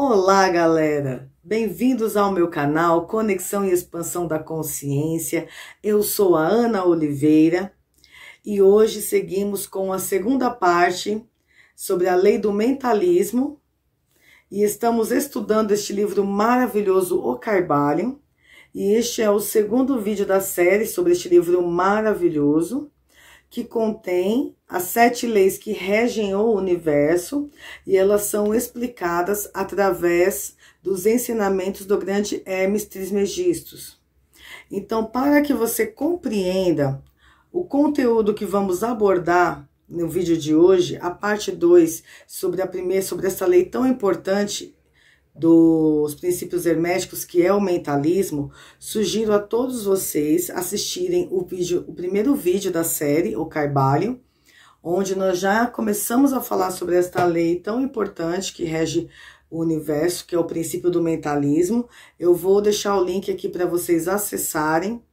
Olá, galera! Bem-vindos ao meu canal Conexão e Expansão da Consciência. Eu sou a Ana Oliveira e hoje seguimos com a segunda parte sobre a lei do mentalismo e estamos estudando este livro maravilhoso, O Carvalho. E este é o segundo vídeo da série sobre este livro maravilhoso, que contém as 7 leis que regem o universo, e elas são explicadas através dos ensinamentos do grande Hermes Trismegisto. Então, para que você compreenda o conteúdo que vamos abordar no vídeo de hoje, a parte 2, sobre essa lei tão importante dos princípios herméticos, que é o mentalismo, sugiro a todos vocês assistirem o primeiro vídeo da série, O Carvalho, onde nós já começamos a falar sobre esta lei tão importante que rege o universo, que é o princípio do mentalismo. Eu vou deixar o link aqui para vocês acessarem,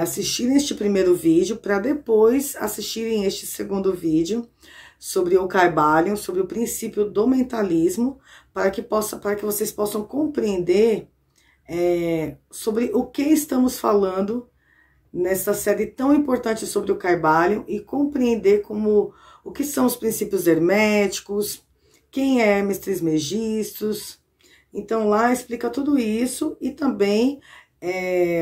assistirem este primeiro vídeo, para depois assistirem este segundo vídeo sobre o Carvalho, sobre o princípio do mentalismo, para que vocês possam compreender sobre o que estamos falando nessa série tão importante sobre o Carvalho e compreender o que são os princípios herméticos, quem é Hermes Trismegisto. Então lá explica tudo isso e também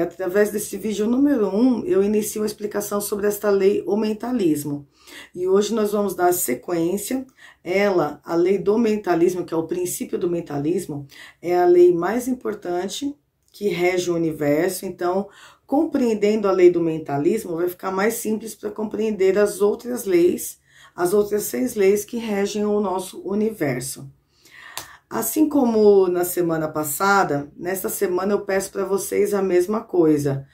através desse vídeo número 1, eu inicio uma explicação sobre esta lei, o mentalismo. E hoje nós vamos dar sequência. A lei do mentalismo, que é o princípio do mentalismo, é a lei mais importante que rege o universo. Então, compreendendo a lei do mentalismo, vai ficar mais simples para compreender as outras leis, as outras 6 leis que regem o nosso universo. Assim como na semana passada, nesta semana eu peço para vocês a mesma coisa.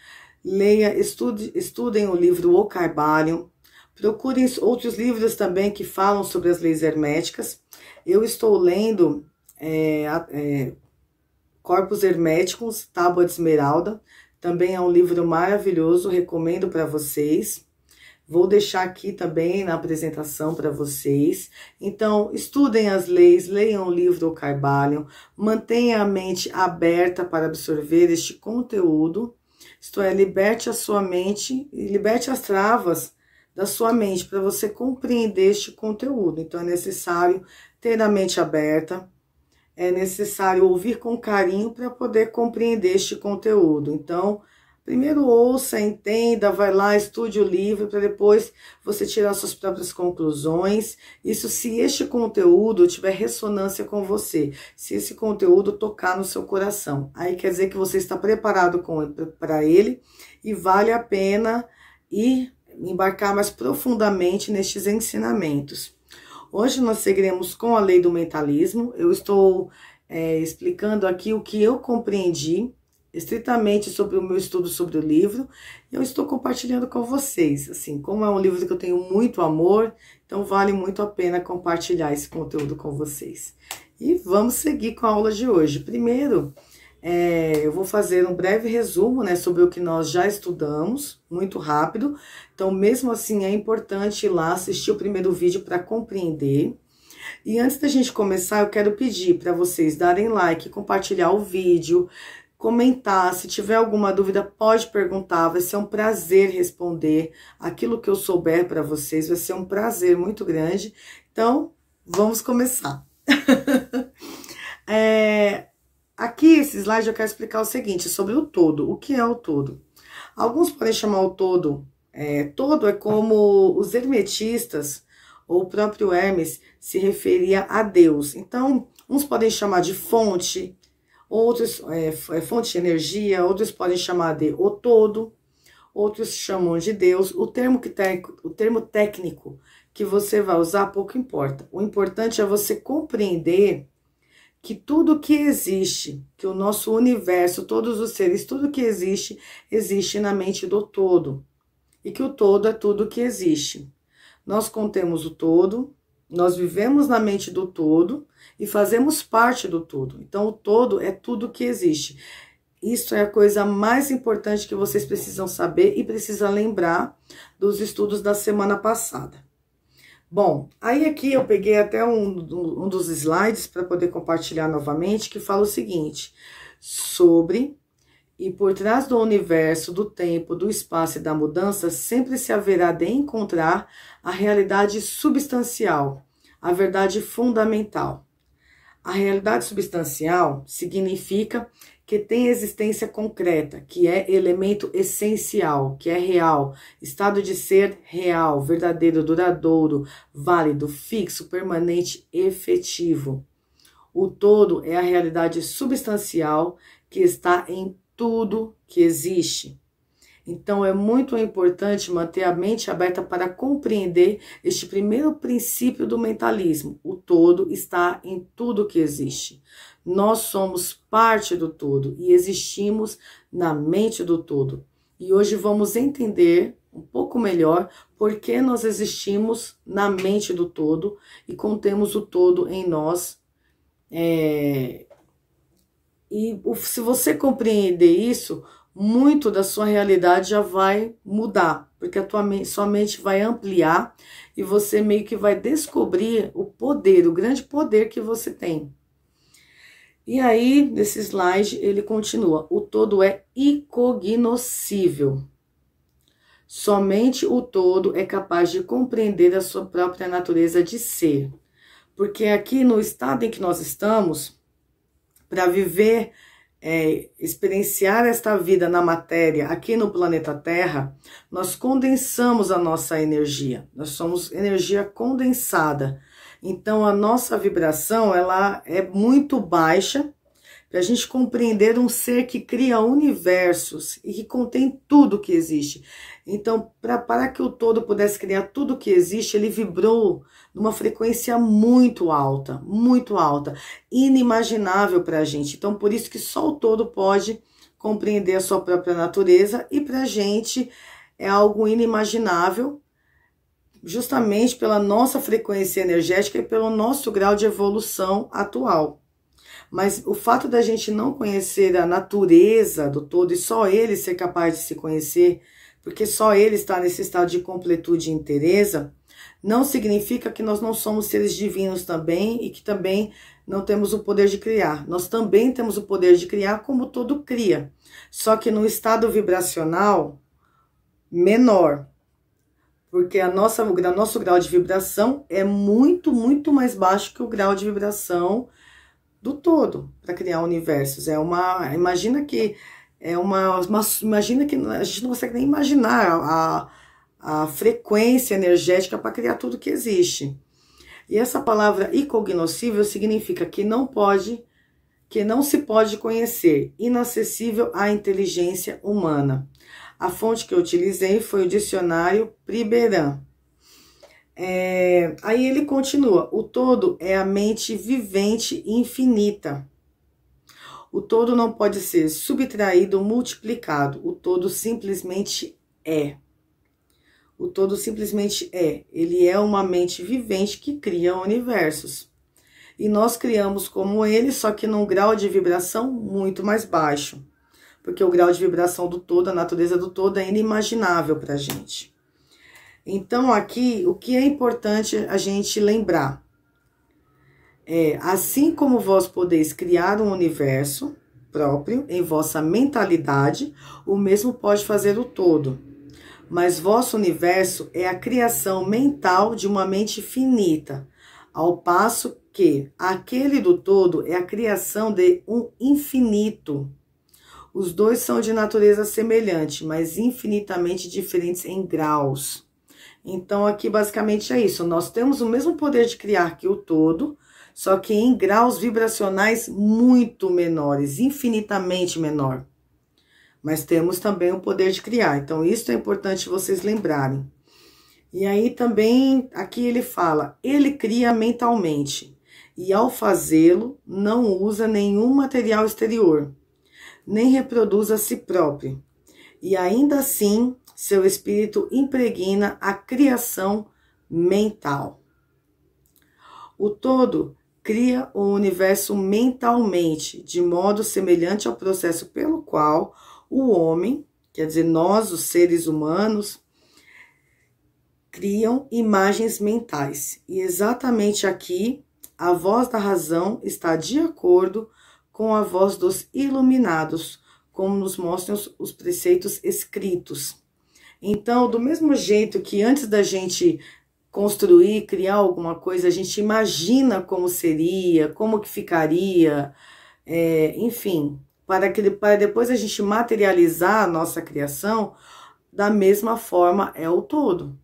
Estudem o livro O Carvalho, procurem outros livros também que falam sobre as leis herméticas. Eu estou lendo Corpos Herméticos, Tábua de Esmeralda, também é um livro maravilhoso, recomendo para vocês. Vou deixar aqui também na apresentação para vocês. Então, estudem as leis, leiam o livro O Carvalho, mantenha a mente aberta para absorver este conteúdo. Isto é, liberte a sua mente, liberte as travas da sua mente para você compreender este conteúdo. Então, é necessário ter a mente aberta, é necessário ouvir com carinho para poder compreender este conteúdo. Então, primeiro ouça, entenda, vai lá, estude o livro, para depois você tirar suas próprias conclusões. Isso se este conteúdo tiver ressonância com você, se esse conteúdo tocar no seu coração. Aí quer dizer que você está preparado para ele e vale a pena embarcar mais profundamente nestes ensinamentos. Hoje nós seguiremos com a lei do mentalismo. Eu estou explicando aqui o que eu compreendi estritamente sobre o meu estudo sobre o livro, eu estou compartilhando com vocês, assim, como é um livro que eu tenho muito amor, então vale muito a pena compartilhar esse conteúdo com vocês. E vamos seguir com a aula de hoje. Primeiro, eu vou fazer um breve resumo, sobre o que nós já estudamos, muito rápido, então mesmo assim é importante ir lá assistir o primeiro vídeo para compreender. E antes da gente começar, eu quero pedir para vocês darem like, compartilhar o vídeo, comentar, se tiver alguma dúvida pode perguntar, vai ser um prazer responder aquilo que eu souber para vocês, vai ser um prazer muito grande. Então, vamos começar. Aqui, esse slide eu quero explicar o seguinte, sobre o todo. O que é o todo? Alguns podem chamar o todo, todo é como os hermetistas, ou o próprio Hermes, se referia a Deus. Então, uns podem chamar de fonte, outros fonte de energia, outros podem chamar de o todo, outros chamam de Deus. O termo técnico que você vai usar pouco importa. O importante é você compreender que tudo que existe, que o nosso universo, todos os seres, tudo que existe, existe na mente do todo. E que o todo é tudo que existe. Nós contemos o todo, nós vivemos na mente do todo e fazemos parte do todo. Então, o todo é tudo que existe. Isso é a coisa mais importante que vocês precisam saber e precisam lembrar dos estudos da semana passada. Bom, aí aqui eu peguei até um dos slides para poder compartilhar novamente, que fala o seguinte, sobre e por trás do universo, do tempo, do espaço e da mudança, sempre se haverá de encontrar a realidade substancial, a verdade fundamental. A realidade substancial significa que tem existência concreta, que é elemento essencial, que é real, estado de ser real, verdadeiro, duradouro, válido, fixo, permanente, efetivo. O todo é a realidade substancial que está em tudo que existe. Então, é muito importante manter a mente aberta para compreender este primeiro princípio do mentalismo. O todo está em tudo que existe. Nós somos parte do todo e existimos na mente do todo. E hoje vamos entender um pouco melhor por que nós existimos na mente do todo e contemos o todo em nós. E se você compreender isso, muito da sua realidade já vai mudar, porque sua mente vai ampliar e você meio que vai descobrir o poder, o grande poder que você tem. E aí, nesse slide, ele continua, o todo é incognoscível. Somente o todo é capaz de compreender a sua própria natureza de ser. Porque aqui no estado em que nós estamos, para viver, experienciar esta vida na matéria aqui no planeta Terra, nós condensamos a nossa energia. Nós somos energia condensada. Então, a nossa vibração, ela é muito baixa para a gente compreender um ser que cria universos e que contém tudo que existe. Então, para que o todo pudesse criar tudo que existe, ele vibrou numa frequência muito alta, inimaginável para a gente. Então, por isso que só o todo pode compreender a sua própria natureza e para a gente é algo inimaginável, justamente pela nossa frequência energética e pelo nosso grau de evolução atual. Mas o fato da gente não conhecer a natureza do todo e só ele ser capaz de se conhecer, porque só ele está nesse estado de completude e inteireza, não significa que nós não somos seres divinos também e que também não temos o poder de criar. Nós também temos o poder de criar como todo cria, só que no estado vibracional menor, porque o nosso grau de vibração é muito mais baixo que o grau de vibração do todo para criar universos. Imagina que a gente não consegue nem imaginar a frequência energética para criar tudo que existe. E essa palavra incognoscível significa que não se pode conhecer, inacessível à inteligência humana. A fonte que eu utilizei foi o dicionário Priberan. Aí ele continua, o todo é a mente vivente e infinita. O todo não pode ser subtraído ou multiplicado, o todo simplesmente é. O todo simplesmente é. Ele é uma mente vivente que cria universos. E nós criamos como ele, só que num grau de vibração muito mais baixo. Porque o grau de vibração do todo, a natureza do todo é inimaginável para a gente. Então, aqui, o que é importante a gente lembrar? Assim como vós podeis criar um universo próprio em vossa mentalidade, o mesmo pode fazer o todo. Mas vosso universo é a criação mental de uma mente finita, ao passo que aquele do todo é a criação de um infinito. Os dois são de natureza semelhante, mas infinitamente diferentes em graus. Então, aqui basicamente é isso. Nós temos o mesmo poder de criar que o todo, só que em graus vibracionais muito menores, infinitamente menor. Mas temos também o poder de criar. Então, isso é importante vocês lembrarem. E aí também, aqui ele fala, ele cria mentalmente. E ao fazê-lo, não usa nenhum material exterior, nem reproduz a si próprio. E ainda assim, seu espírito impregna a criação mental. O todo cria o universo mentalmente, de modo semelhante ao processo pelo qual o homem, quer dizer, nós, os seres humanos, criam imagens mentais. E exatamente aqui, a voz da razão está de acordo com a voz dos iluminados, como nos mostram os preceitos escritos. Então, do mesmo jeito que antes da gente construir, criar alguma coisa, a gente imagina como seria, como que ficaria, enfim, para depois a gente materializar a nossa criação, da mesma forma é o todo.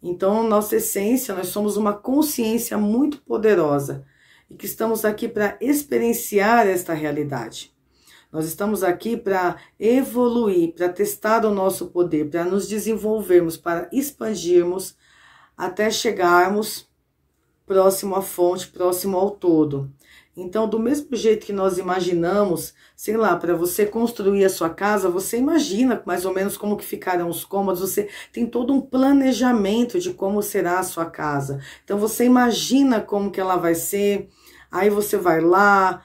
Então, nossa essência, nós somos uma consciência muito poderosa e que estamos aqui para experienciar esta realidade. Nós estamos aqui para evoluir, para testar o nosso poder, para nos desenvolvermos, para expandirmos até chegarmos próximo à fonte, próximo ao todo. Então, do mesmo jeito que nós imaginamos, sei lá, para você construir a sua casa, você imagina mais ou menos como que ficarão os cômodos, você tem todo um planejamento de como será a sua casa. Então, você imagina como que ela vai ser, aí você vai lá,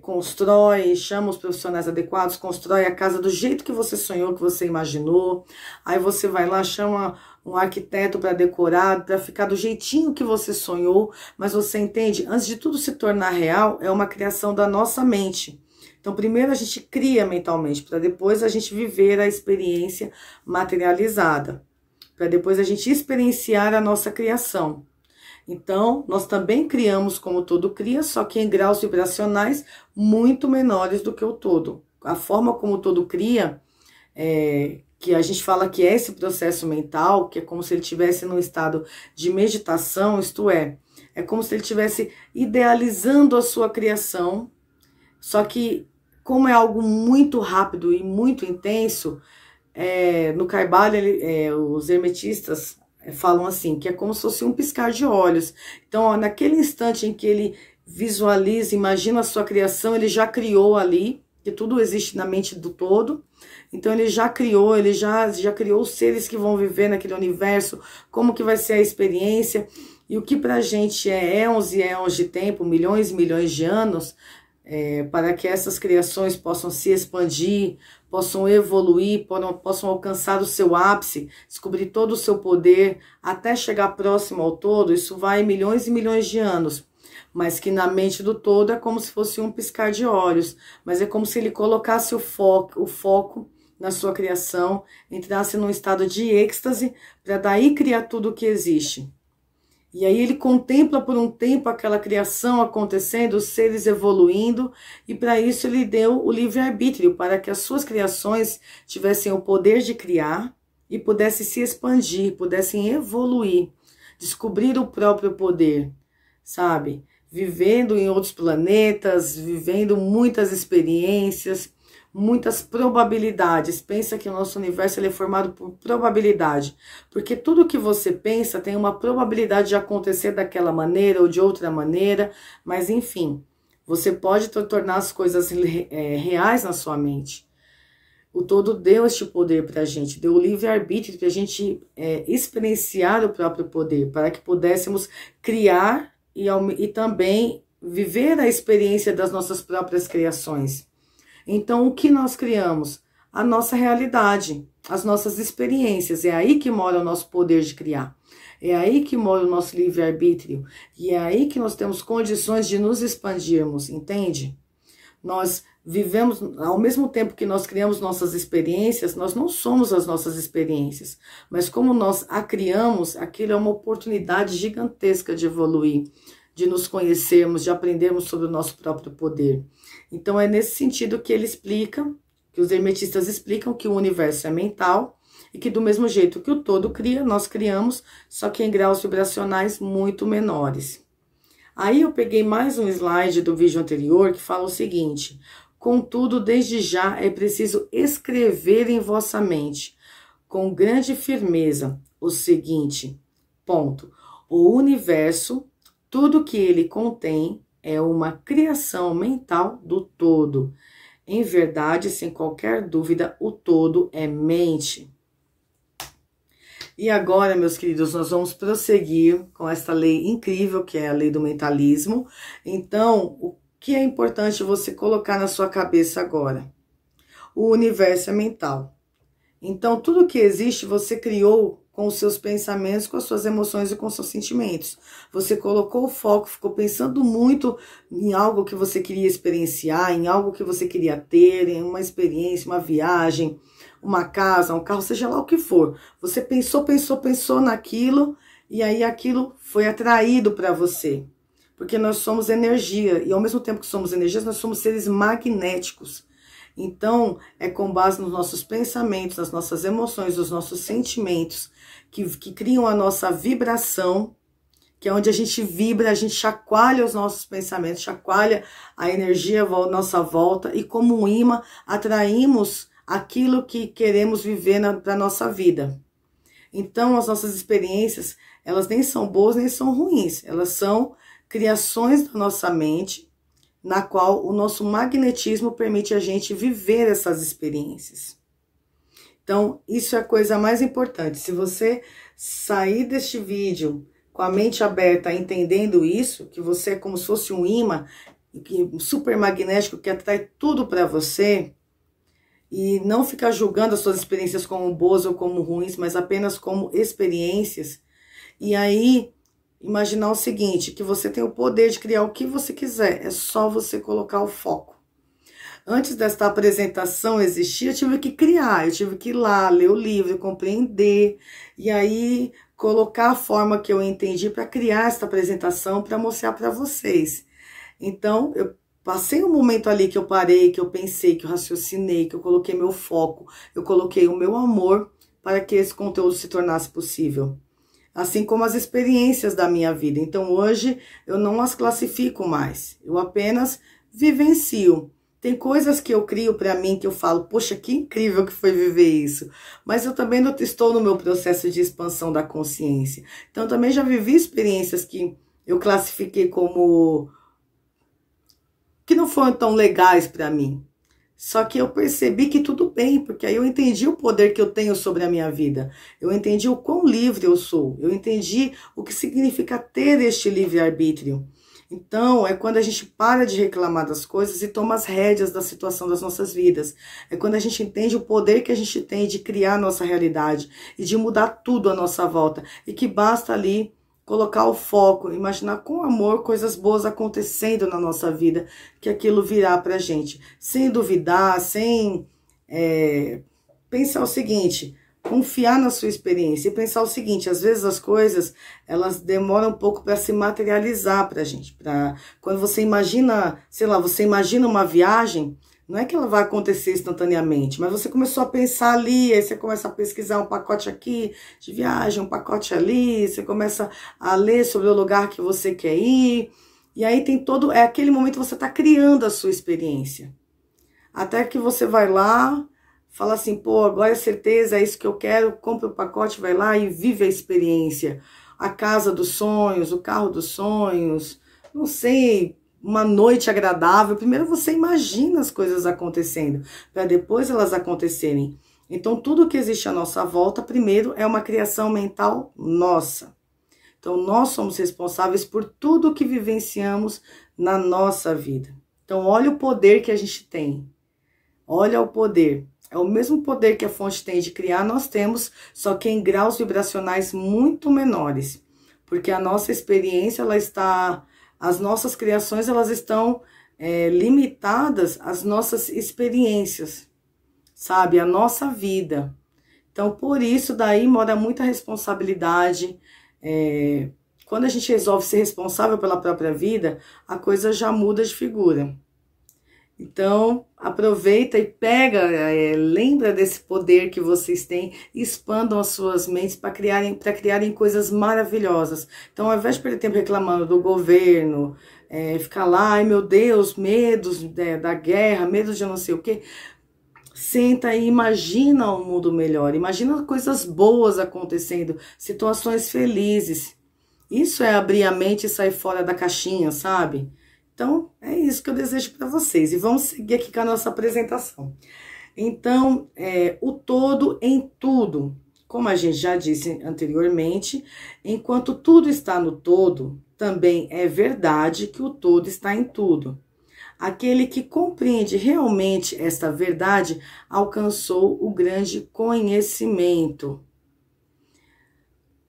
constrói, chama os profissionais adequados, constrói a casa do jeito que você sonhou, que você imaginou, aí você vai lá, chama um arquiteto para decorar, para ficar do jeitinho que você sonhou, mas você entende, antes de tudo se tornar real, é uma criação da nossa mente. Então, primeiro a gente cria mentalmente, para depois a gente viver a experiência materializada, para depois a gente experienciar a nossa criação. Então, nós também criamos como o todo cria, só que em graus vibracionais muito menores do que o todo. A forma como o todo cria, que a gente fala que é esse processo mental, que é como se ele estivesse num estado de meditação, isto é como se ele estivesse idealizando a sua criação, só que como é algo muito rápido e muito intenso, no Kybalion, os hermetistas falam assim, que é como se fosse um piscar de olhos. Então, ó, naquele instante em que ele visualiza, imagina a sua criação, ele já criou ali, que tudo existe na mente do todo. Então, ele já criou, já criou os seres que vão viver naquele universo, como que vai ser a experiência. E o que pra gente é éons e éons de tempo, milhões e milhões de anos, para que essas criações possam se expandir, possam evoluir, possam alcançar o seu ápice, descobrir todo o seu poder, até chegar próximo ao todo, isso vai em milhões e milhões de anos. Mas que na mente do todo é como se fosse um piscar de olhos, mas é como se ele colocasse o foco na sua criação, entrasse num estado de êxtase, para daí criar tudo o que existe. E aí ele contempla por um tempo aquela criação acontecendo, os seres evoluindo, e para isso ele deu o livre-arbítrio, para que as suas criações tivessem o poder de criar e pudessem se expandir, pudessem evoluir, descobrir o próprio poder, sabe? Vivendo em outros planetas, vivendo muitas experiências, muitas probabilidades. Pensa que o nosso universo ele é formado por probabilidade, porque tudo que você pensa tem uma probabilidade de acontecer daquela maneira ou de outra maneira, mas enfim, você pode tornar as coisas reais na sua mente. O todo deu este poder para a gente, deu o livre-arbítrio para a gente experienciar o próprio poder, para que pudéssemos criar e também viver a experiência das nossas próprias criações. Então, o que nós criamos? A nossa realidade, as nossas experiências. É aí que mora o nosso poder de criar. É aí que mora o nosso livre-arbítrio. E é aí que nós temos condições de nos expandirmos, entende? Nós vivemos, ao mesmo tempo que nós criamos nossas experiências, nós não somos as nossas experiências. Mas como nós a criamos, aquilo é uma oportunidade gigantesca de evoluir, de nos conhecermos, de aprendermos sobre o nosso próprio poder. Então é nesse sentido que ele explica, que os hermetistas explicam que o universo é mental e que do mesmo jeito que o todo cria, nós criamos, só que em graus vibracionais muito menores. Aí eu peguei mais um slide do vídeo anterior que fala o seguinte: contudo, desde já é preciso escrever em vossa mente, com grande firmeza, o seguinte, ponto, o universo, tudo que ele contém, é uma criação mental do todo. Em verdade, sem qualquer dúvida, o todo é mente. E agora, meus queridos, nós vamos prosseguir com esta lei incrível, que é a lei do mentalismo. Então, o que é importante você colocar na sua cabeça agora? O universo é mental. Então, tudo que existe, você criou com os seus pensamentos, com as suas emoções e com os seus sentimentos. Você colocou o foco, ficou pensando muito em algo que você queria experienciar, em algo que você queria ter, em uma experiência, uma viagem, uma casa, um carro, seja lá o que for. Você pensou naquilo e aí aquilo foi atraído para você. Porque nós somos energia e ao mesmo tempo que somos energias, nós somos seres magnéticos. Então, é com base nos nossos pensamentos, nas nossas emoções, nos nossos sentimentos, que criam a nossa vibração, que é onde a gente vibra, a gente chacoalha os nossos pensamentos, chacoalha a energia à nossa volta e como um imã atraímos aquilo que queremos viver para a nossa vida. Então, as nossas experiências, elas nem são boas nem são ruins, elas são criações da nossa mente, na qual o nosso magnetismo permite a gente viver essas experiências. Então, isso é a coisa mais importante. Se você sair deste vídeo com a mente aberta, entendendo isso, que você é como se fosse um imã super magnético que atrai tudo para você, e não ficar julgando as suas experiências como boas ou como ruins, mas apenas como experiências, e aí imaginar o seguinte, que você tem o poder de criar o que você quiser, é só você colocar o foco. Antes desta apresentação existir, eu tive que criar, eu tive que ir lá, ler o livro, compreender, e aí colocar a forma que eu entendi para criar esta apresentação, para mostrar para vocês. Então, eu passei um momento ali que eu parei, que eu pensei, que eu raciocinei, que eu coloquei meu foco, eu coloquei o meu amor para que esse conteúdo se tornasse possível. Assim como as experiências da minha vida. Então, hoje, eu não as classifico mais. Eu apenas vivencio. Tem coisas que eu crio para mim que eu falo, poxa, que incrível que foi viver isso. Mas eu também não estou no meu processo de expansão da consciência. Então, eu também já vivi experiências que eu classifiquei como que não foram tão legais para mim. Só que eu percebi que tudo bem, porque aí eu entendi o poder que eu tenho sobre a minha vida. Eu entendi o quão livre eu sou. Eu entendi o que significa ter este livre-arbítrio. Então, é quando a gente para de reclamar das coisas e toma as rédeas da situação das nossas vidas. É quando a gente entende o poder que a gente tem de criar a nossa realidade e de mudar tudo à nossa volta. E que basta ali colocar o foco, imaginar com amor coisas boas acontecendo na nossa vida, que aquilo virá pra gente. Sem duvidar, sem pensar o seguinte, confiar na sua experiência e pensar o seguinte, às vezes as coisas, elas demoram um pouco para se materializar pra gente. Quando você imagina, sei lá, você imagina uma viagem, não é que ela vai acontecer instantaneamente, mas você começou a pensar ali, aí você começa a pesquisar um pacote aqui de viagem, um pacote ali, você começa a ler sobre o lugar que você quer ir, e aí tem todo, é aquele momento que você está criando a sua experiência. Até que você vai lá, fala assim, pô, agora é certeza, é isso que eu quero, compra o pacote, vai lá e vive a experiência. A casa dos sonhos, o carro dos sonhos, não sei, uma noite agradável. Primeiro você imagina as coisas acontecendo, para depois elas acontecerem. Então, tudo que existe à nossa volta, primeiro, é uma criação mental nossa. Então, nós somos responsáveis por tudo que vivenciamos na nossa vida. Então, olha o poder que a gente tem. Olha o poder. É o mesmo poder que a fonte tem de criar, nós temos, só que em graus vibracionais muito menores. Porque a nossa experiência, ela está... As nossas criações, elas estão limitadas às nossas experiências, sabe? A nossa vida. Então, por isso, daí mora muita responsabilidade. Quando a gente resolve ser responsável pela própria vida, a coisa já muda de figura. Então, aproveita e pega, lembra desse poder que vocês têm, expandam as suas mentes para criarem coisas maravilhosas. Então, ao invés de perder tempo reclamando do governo, ficar lá, ai meu Deus, medos da guerra, medos de não sei o quê, senta e imagina um mundo melhor, imagina coisas boas acontecendo, situações felizes. Isso é abrir a mente e sair fora da caixinha, sabe? Então, é isso que eu desejo para vocês. E vamos seguir aqui com a nossa apresentação. Então, o todo em tudo. Como a gente já disse anteriormente, enquanto tudo está no todo, também é verdade que o todo está em tudo. Aquele que compreende realmente esta verdade alcançou o grande conhecimento.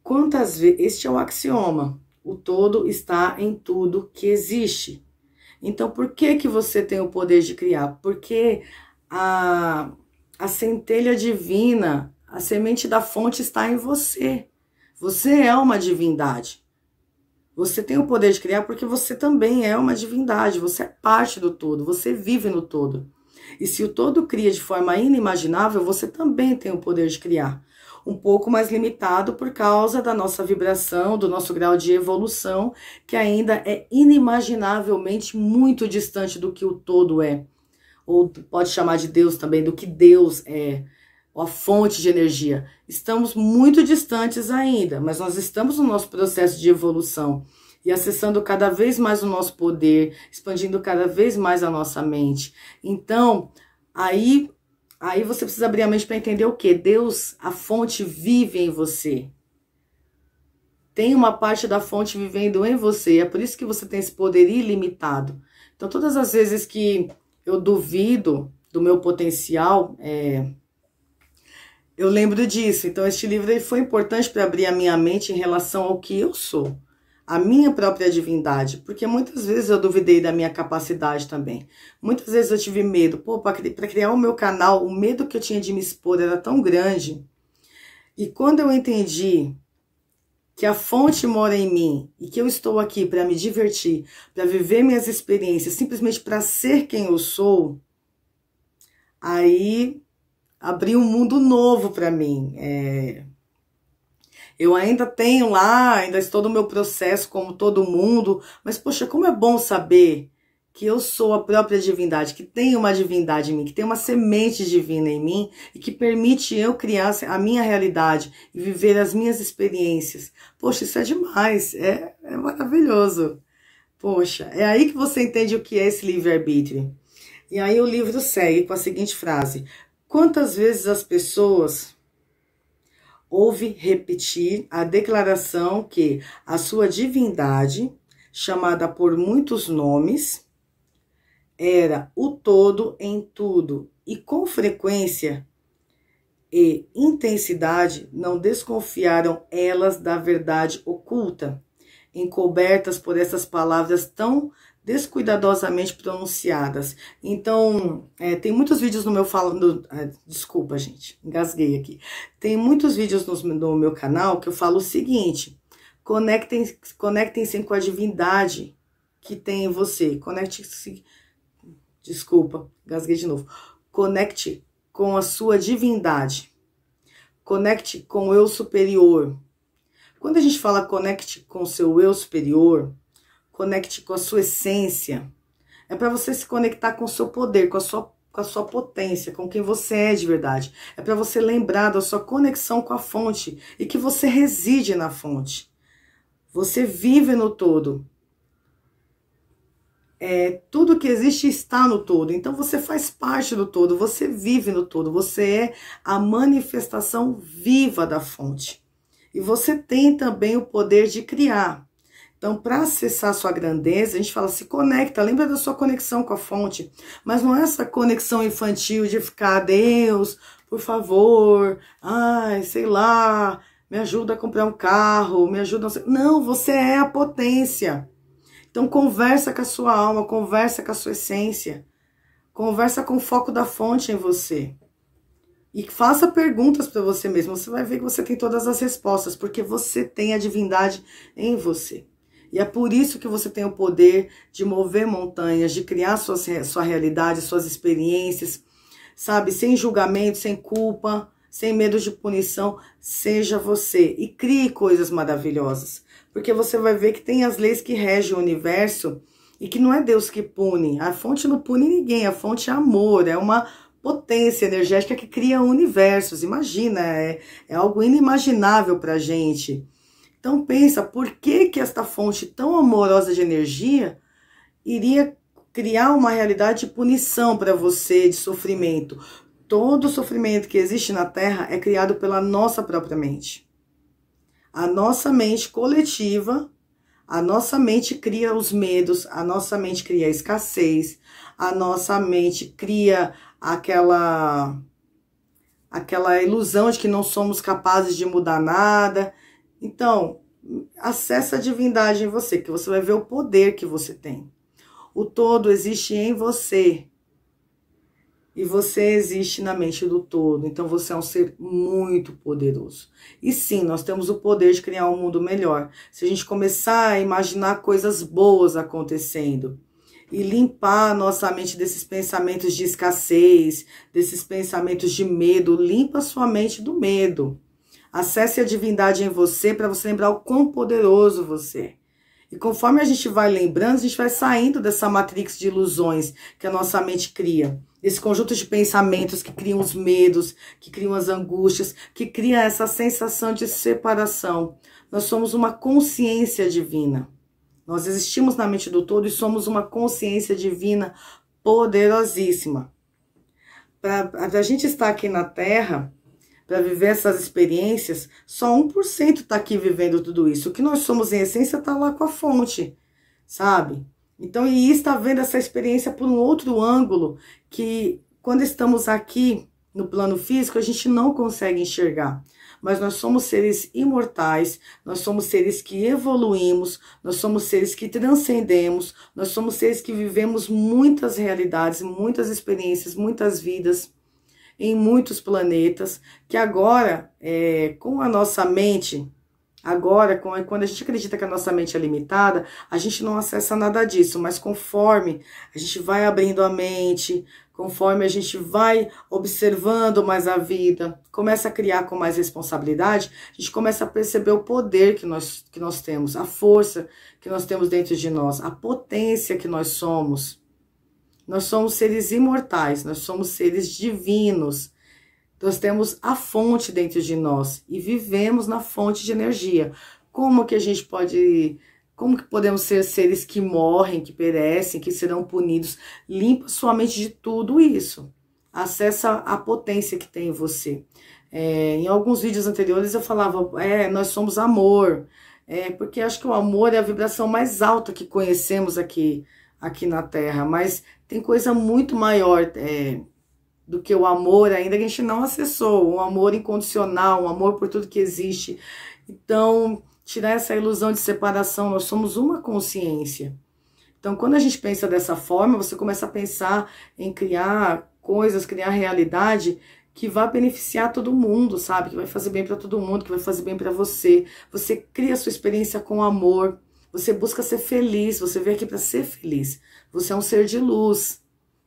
Quantas vezes... Este é o axioma. O todo está em tudo que existe. Então, por que que você tem o poder de criar? Porque a centelha divina, a semente da fonte está em você. Você é uma divindade. Você tem o poder de criar porque você também é uma divindade. Você é parte do todo, você vive no todo. E se o todo cria de forma inimaginável, você também tem o poder de criar. Um pouco mais limitado por causa da nossa vibração, do nosso grau de evolução, que ainda é inimaginavelmente muito distante do que o todo é. Ou pode chamar de Deus também, do que Deus é, ou a fonte de energia. Estamos muito distantes ainda, mas nós estamos no nosso processo de evolução e acessando cada vez mais o nosso poder, expandindo cada vez mais a nossa mente. Então, aí você precisa abrir a mente para entender o quê? Deus, a fonte, vive em você. Tem uma parte da fonte vivendo em você. É por isso que você tem esse poder ilimitado. Então, todas as vezes que eu duvido do meu potencial, eu lembro disso. Então, este livro ele foi importante para abrir a minha mente em relação ao que eu sou. A minha própria divindade, porque muitas vezes eu duvidei da minha capacidade também. Muitas vezes eu tive medo. Pô, para criar o meu canal, o medo que eu tinha de me expor era tão grande. E quando eu entendi que a fonte mora em mim e que eu estou aqui para me divertir, para viver minhas experiências, simplesmente para ser quem eu sou, aí abriu um mundo novo para mim. Eu ainda tenho lá, ainda estou no meu processo como todo mundo, mas poxa, como é bom saber que eu sou a própria divindade, que tem uma divindade em mim, que tem uma semente divina em mim e que permite eu criar a minha realidade e viver as minhas experiências. Poxa, isso é demais, é maravilhoso. Poxa, é aí que você entende o que é esse livre-arbítrio. E aí o livro segue com a seguinte frase: quantas vezes as pessoas ouve repetir a declaração que a sua divindade, chamada por muitos nomes, era o todo em tudo e com frequência e intensidade não desconfiaram elas da verdade oculta, encobertas por essas palavras tão descuidadosamente pronunciadas. Então, tem muitos vídeos no meu falando... desculpa, gente, engasguei aqui. Tem muitos vídeos no meu canal que eu falo o seguinte: conectem-se com a divindade que tem em você. Conecte-se... Desculpa, engasguei de novo. Conecte com a sua divindade. Conecte com o eu superior. Quando a gente fala conecte com o seu eu superior, conecte com a sua essência, é para você se conectar com o seu poder, com a sua potência, com quem você é de verdade. É para você lembrar da sua conexão com a fonte e que você reside na fonte. Você vive no todo. Tudo que existe está no todo. Então você faz parte do todo, você vive no todo. Você é a manifestação viva da fonte. E você tem também o poder de criar. Então, para acessar a sua grandeza, a gente fala, se conecta, lembra da sua conexão com a fonte. Mas não é essa conexão infantil de ficar, Deus, por favor, ai, sei lá, me ajuda a comprar um carro, me ajuda... Não, você é a potência. Então, conversa com a sua alma, conversa com a sua essência. Conversa com o foco da fonte em você. E faça perguntas para você mesmo. Você vai ver que você tem todas as respostas, porque você tem a divindade em você. E é por isso que você tem o poder de mover montanhas, de criar sua realidade, suas experiências, sabe? Sem julgamento, sem culpa, sem medo de punição. Seja você e crie coisas maravilhosas. Porque você vai ver que tem as leis que regem o universo e que não é Deus que pune. A fonte não pune ninguém, a fonte é amor, é uma potência energética que cria universos. Imagina, é algo inimaginável pra gente. Então pensa, por que esta fonte tão amorosa de energia iria criar uma realidade de punição para você, de sofrimento? Todo sofrimento que existe na Terra é criado pela nossa própria mente. A nossa mente coletiva, a nossa mente cria os medos, a nossa mente cria a escassez, a nossa mente cria aquela ilusão de que não somos capazes de mudar nada. Então, acessa a divindade em você, que você vai ver o poder que você tem. O todo existe em você. E você existe na mente do todo. Então você é um ser muito poderoso. E sim, nós temos o poder de criar um mundo melhor. Se a gente começar a imaginar coisas boas acontecendo e limpar a nossa mente desses pensamentos de escassez, desses pensamentos de medo, limpa a sua mente do medo. Acesse a divindade em você para você lembrar o quão poderoso você é. E conforme a gente vai lembrando, a gente vai saindo dessa matrix de ilusões que a nossa mente cria. Esse conjunto de pensamentos que criam os medos, que criam as angústias, que cria essa sensação de separação. Nós somos uma consciência divina. Nós existimos na mente do todo e somos uma consciência divina poderosíssima. Para a gente estar aqui na Terra, para viver essas experiências, só 1% está aqui vivendo tudo isso. O que nós somos em essência está lá com a fonte, sabe? Então, e está vendo essa experiência por um outro ângulo que, quando estamos aqui no plano físico, a gente não consegue enxergar. Mas nós somos seres imortais, nós somos seres que evoluímos, nós somos seres que transcendemos, nós somos seres que vivemos muitas realidades, muitas experiências, muitas vidas, em muitos planetas, que agora, com a nossa mente, quando a gente acredita que a nossa mente é limitada, a gente não acessa nada disso, mas conforme a gente vai abrindo a mente, conforme a gente vai observando mais a vida, começa a criar com mais responsabilidade, a gente começa a perceber o poder que nós temos, a força que nós temos dentro de nós, a potência que nós somos. Nós somos seres imortais, nós somos seres divinos. Nós temos a fonte dentro de nós e vivemos na fonte de energia. Como que podemos ser seres que morrem, que perecem, que serão punidos? Limpa sua mente de tudo isso. Acessa a potência que tem em você. Em alguns vídeos anteriores eu falava, nós somos amor. Porque acho que o amor é a vibração mais alta que conhecemos aqui na Terra, mas tem coisa muito maior do que o amor ainda que a gente não acessou, um amor incondicional, um amor por tudo que existe. Então, tirar essa ilusão de separação, nós somos uma consciência. Então, quando a gente pensa dessa forma, você começa a pensar em criar coisas, criar realidade que vai beneficiar todo mundo, sabe? Que vai fazer bem para todo mundo, que vai fazer bem para você. Você cria a sua experiência com amor. Você busca ser feliz, você veio aqui para ser feliz. Você é um ser de luz,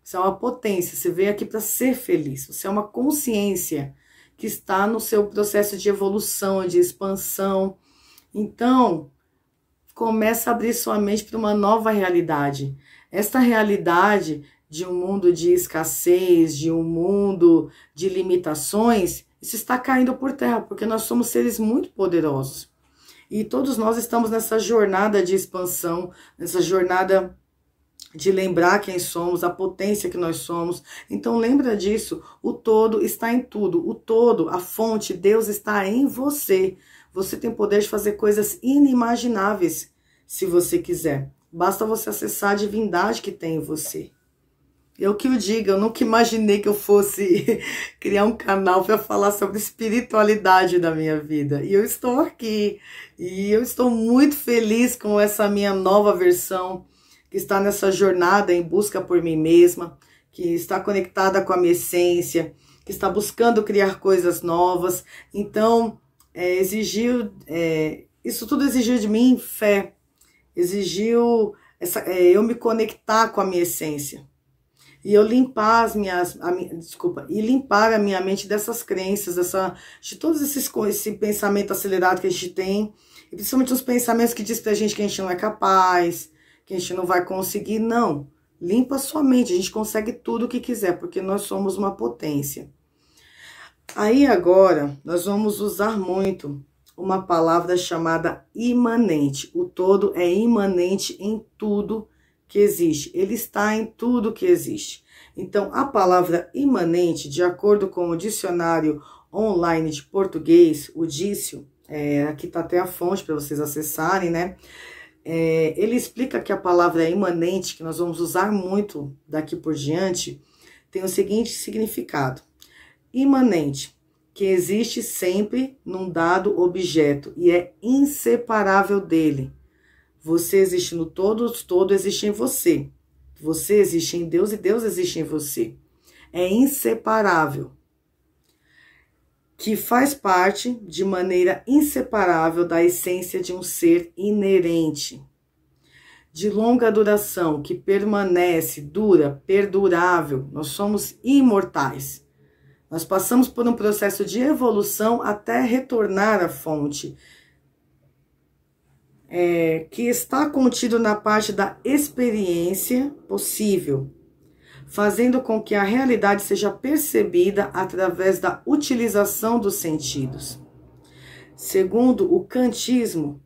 você é uma potência, você veio aqui para ser feliz. Você é uma consciência que está no seu processo de evolução, de expansão. Então, começa a abrir sua mente para uma nova realidade. Esta realidade de um mundo de escassez, de um mundo de limitações, isso está caindo por terra, porque nós somos seres muito poderosos. E todos nós estamos nessa jornada de expansão, nessa jornada de lembrar quem somos, a potência que nós somos. Então lembra disso, o todo está em tudo, o todo, a fonte, Deus está em você. Você tem poder de fazer coisas inimagináveis, se você quiser. Basta você acessar a divindade que tem em você. Eu que o diga, eu nunca imaginei que eu fosse criar um canal para falar sobre espiritualidade da minha vida. E eu estou aqui. E eu estou muito feliz com essa minha nova versão, que está nessa jornada em busca por mim mesma, que está conectada com a minha essência, que está buscando criar coisas novas. Então, isso tudo exigiu de mim fé. Exigiu eu me conectar com a minha essência. E eu limpar limpar a minha mente dessas crenças, de todos esse pensamento acelerado que a gente tem, e principalmente os pensamentos que diz pra gente que a gente não é capaz, que a gente não vai conseguir. Não, limpa a sua mente, a gente consegue tudo o que quiser, porque nós somos uma potência. Aí agora, nós vamos usar muito uma palavra chamada imanente. O todo é imanente em tudo que existe, ele está em tudo que existe. Então, a palavra imanente, de acordo com o dicionário online de português, o Dício, aqui está até a fonte para vocês acessarem, né? Ele explica que a palavra imanente, que nós vamos usar muito daqui por diante, tem o seguinte significado. Imanente, que existe sempre num dado objeto e é inseparável dele. Você existe no todo, todo existe em você. Você existe em Deus e Deus existe em você. É inseparável. Que faz parte de maneira inseparável da essência de um ser inerente. De longa duração, que permanece, dura, perdurável. Nós somos imortais. Nós passamos por um processo de evolução até retornar à fonte, que está contido na parte da experiência possível, fazendo com que a realidade seja percebida através da utilização dos sentidos. Segundo o kantismo,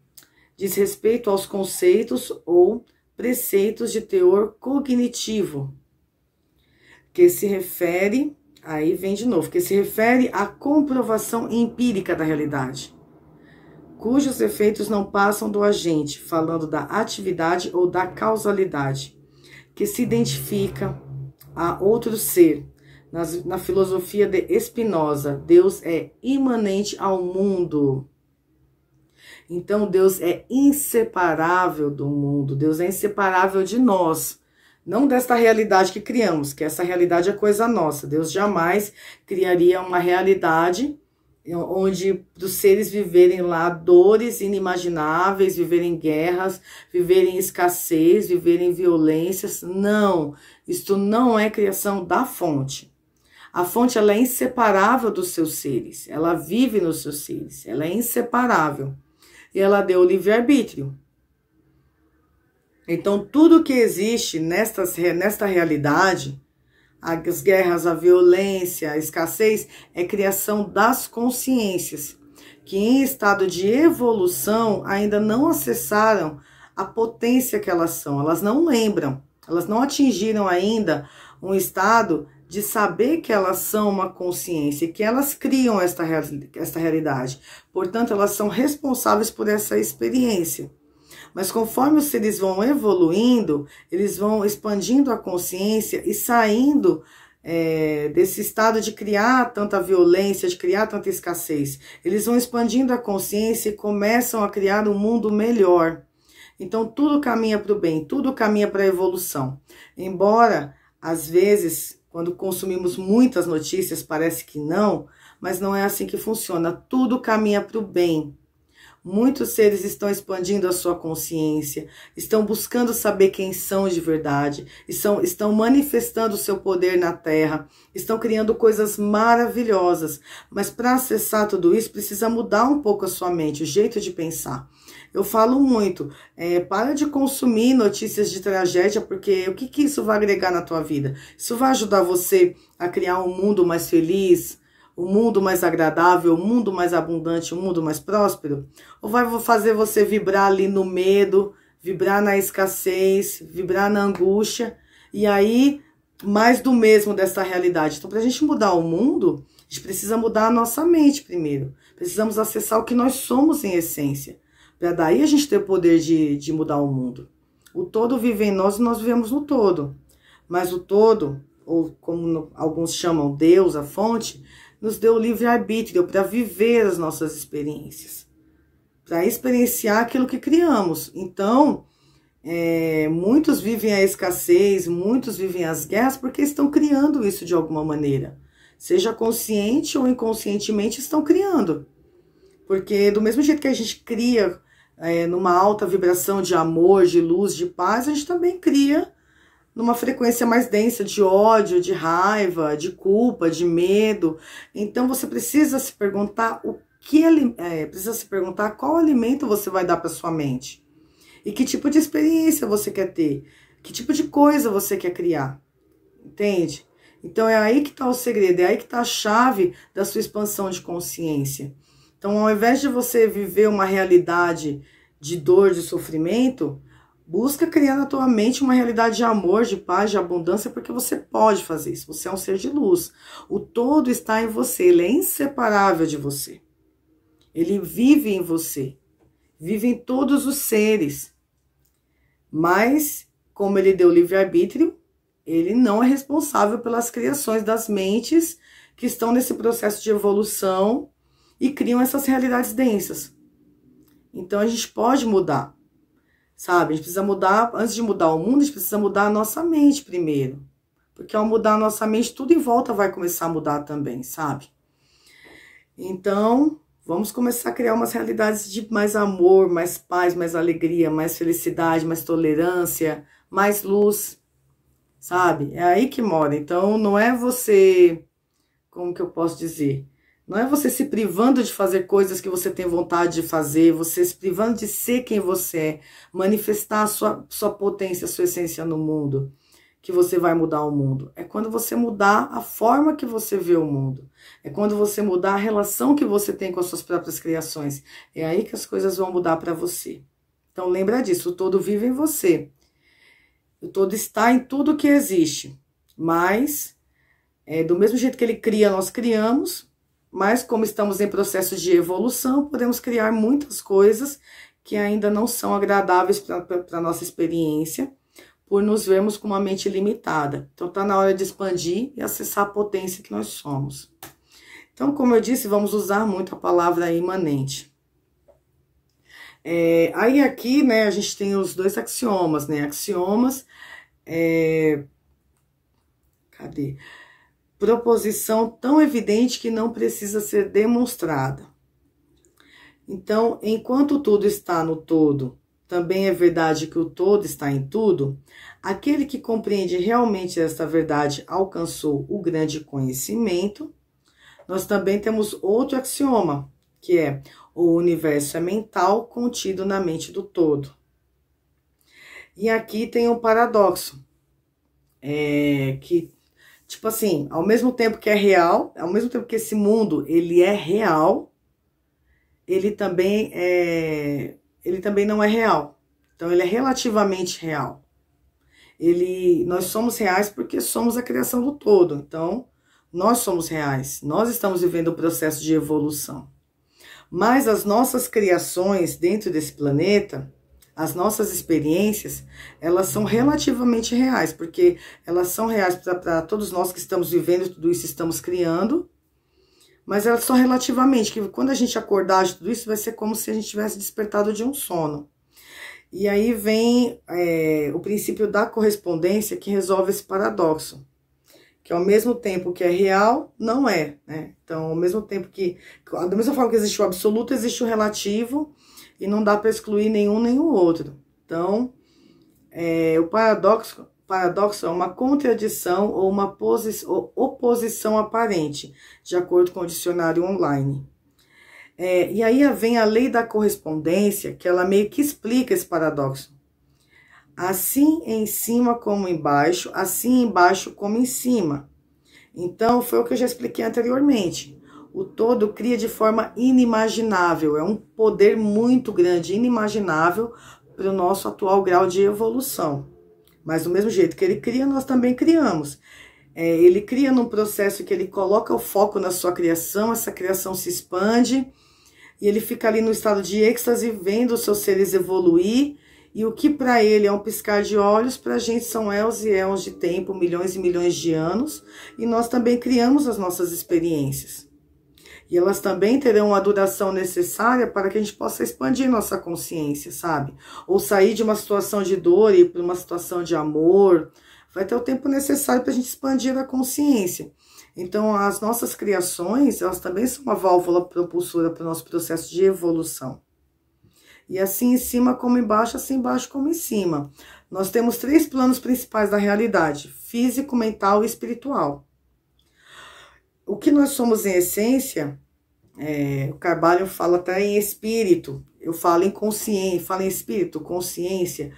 diz respeito aos conceitos ou preceitos de teor cognitivo, que se refere, aí vem de novo, que se refere à comprovação empírica da realidade, cujos efeitos não passam do agente, falando da atividade ou da causalidade, que se identifica a outro ser. Na filosofia de Spinoza, Deus é imanente ao mundo. Então, Deus é inseparável do mundo, Deus é inseparável de nós, não desta realidade que criamos, que essa realidade é coisa nossa. Deus jamais criaria uma realidade onde os seres viverem lá dores inimagináveis, viverem guerras, viverem escassez, viverem violências. Não, isto não é criação da fonte. A fonte, ela é inseparável dos seus seres, ela vive nos seus seres, ela é inseparável. E ela deu o livre-arbítrio. Então, tudo que existe nesta realidade, as guerras, a violência, a escassez, é criação das consciências, que em estado de evolução ainda não acessaram a potência que elas são, elas não lembram, elas não atingiram ainda um estado de saber que elas são uma consciência e que elas criam esta realidade. Portanto, elas são responsáveis por essa experiência. Mas conforme os seres vão evoluindo, eles vão expandindo a consciência e saindo desse estado de criar tanta violência, de criar tanta escassez. Eles vão expandindo a consciência e começam a criar um mundo melhor. Então, tudo caminha para o bem, tudo caminha para a evolução. Embora, às vezes, quando consumimos muitas notícias, parece que não, mas não é assim que funciona. Tudo caminha para o bem. Muitos seres estão expandindo a sua consciência, estão buscando saber quem são de verdade, estão manifestando o seu poder na Terra, estão criando coisas maravilhosas. Mas para acessar tudo isso, precisa mudar um pouco a sua mente, o jeito de pensar. Eu falo muito, para de consumir notícias de tragédia, porque o que isso vai agregar na tua vida? Isso vai ajudar você a criar um mundo mais feliz, um mundo mais agradável, um mundo mais abundante, um mundo mais próspero? Ou vai fazer você vibrar ali no medo, vibrar na escassez, vibrar na angústia, e aí mais do mesmo dessa realidade? Então, para a gente mudar o mundo, a gente precisa mudar a nossa mente primeiro. Precisamos acessar o que nós somos em essência, para daí a gente ter o poder de mudar o mundo. O todo vive em nós e nós vivemos no todo. Mas o todo, ou como alguns chamam Deus, a fonte, nos deu o livre-arbítrio para viver as nossas experiências, para experienciar aquilo que criamos. Então, muitos vivem a escassez, muitos vivem as guerras porque estão criando isso de alguma maneira. Seja consciente ou inconscientemente, estão criando. Porque do mesmo jeito que a gente cria numa alta vibração de amor, de luz, de paz, a gente também cria numa frequência mais densa de ódio, de raiva, de culpa, de medo. Então você precisa se perguntar precisa se perguntar qual alimento você vai dar para sua mente. E que tipo de experiência você quer ter? Que tipo de coisa você quer criar? Entende? Então é aí que está o segredo, é aí que está a chave da sua expansão de consciência. Então, ao invés de você viver uma realidade de dor, de sofrimento, busca criar na tua mente uma realidade de amor, de paz, de abundância, porque você pode fazer isso. Você é um ser de luz. O todo está em você, ele é inseparável de você. Ele vive em você, vive em todos os seres. Mas, como ele deu livre-arbítrio, ele não é responsável pelas criações das mentes que estão nesse processo de evolução e criam essas realidades densas. Então a gente pode mudar, sabe? A gente precisa mudar, antes de mudar o mundo, a gente precisa mudar a nossa mente primeiro. Porque ao mudar a nossa mente, tudo em volta vai começar a mudar também, sabe? Então, vamos começar a criar umas realidades de mais amor, mais paz, mais alegria, mais felicidade, mais tolerância, mais luz, sabe? É aí que mora. Então, não é você, como que eu posso dizer? Não é você se privando de fazer coisas que você tem vontade de fazer, você se privando de ser quem você é, manifestar a sua potência, a sua essência no mundo, que você vai mudar o mundo. É quando você mudar a forma que você vê o mundo. É quando você mudar a relação que você tem com as suas próprias criações. É aí que as coisas vão mudar para você. Então lembra disso, o todo vive em você. O todo está em tudo que existe. Mas, do mesmo jeito que ele cria, nós criamos. Mas como estamos em processo de evolução, podemos criar muitas coisas que ainda não são agradáveis para a nossa experiência, por nos vermos com uma mente limitada. Então, está na hora de expandir e acessar a potência que nós somos. Então, como eu disse, vamos usar muito a palavra imanente. Aí aqui, né, a gente tem os dois axiomas, né? Axiomas, cadê? Proposição tão evidente que não precisa ser demonstrada. Então, enquanto tudo está no todo, também é verdade que o todo está em tudo, aquele que compreende realmente esta verdade alcançou o grande conhecimento. Nós também temos outro axioma, que é: o universo é mental contido na mente do todo. E aqui tem um paradoxo, que, tipo assim, ao mesmo tempo que é real, ao mesmo tempo que esse mundo ele é real, ele também não é real. Então, ele é relativamente real. Nós somos reais porque somos a criação do todo. Então, nós somos reais. Nós estamos vivendo o processo de evolução. Mas as nossas criações dentro desse planeta, as nossas experiências, elas são relativamente reais, porque elas são reais para todos nós que estamos vivendo tudo isso, estamos criando, mas elas são relativamente, que quando a gente acordar de tudo isso, vai ser como se a gente tivesse despertado de um sono. E aí vem o princípio da correspondência que resolve esse paradoxo, que ao mesmo tempo que é real, não é, né? Então, ao mesmo tempo que, da mesma forma que existe o absoluto, existe o relativo, e não dá para excluir nenhum nem o outro. Então, o paradoxo é uma contradição ou uma oposição aparente, de acordo com o dicionário online. E aí vem a lei da correspondência, que ela meio que explica esse paradoxo. Assim em cima como embaixo, assim embaixo como em cima. Então, foi o que eu já expliquei anteriormente. O todo cria de forma inimaginável, é um poder muito grande, inimaginável para o nosso atual grau de evolução. Mas do mesmo jeito que ele cria, nós também criamos. Ele cria num processo que ele coloca o foco na sua criação, essa criação se expande, e ele fica ali no estado de êxtase, vendo os seus seres evoluir, e o que para ele é um piscar de olhos, para a gente são éons e éons de tempo, milhões e milhões de anos, e nós também criamos as nossas experiências. E elas também terão a duração necessária para que a gente possa expandir nossa consciência, sabe? Ou sair de uma situação de dor e ir para uma situação de amor. Vai ter o tempo necessário para a gente expandir a consciência. Então, as nossas criações, elas também são uma válvula propulsora para o nosso processo de evolução. E assim em cima como embaixo, assim embaixo como em cima. Nós temos 3 planos principais da realidade: físico, mental e espiritual. O que nós somos em essência, o Carvalho fala até em espírito, eu falo em consciência, falo em espírito, consciência.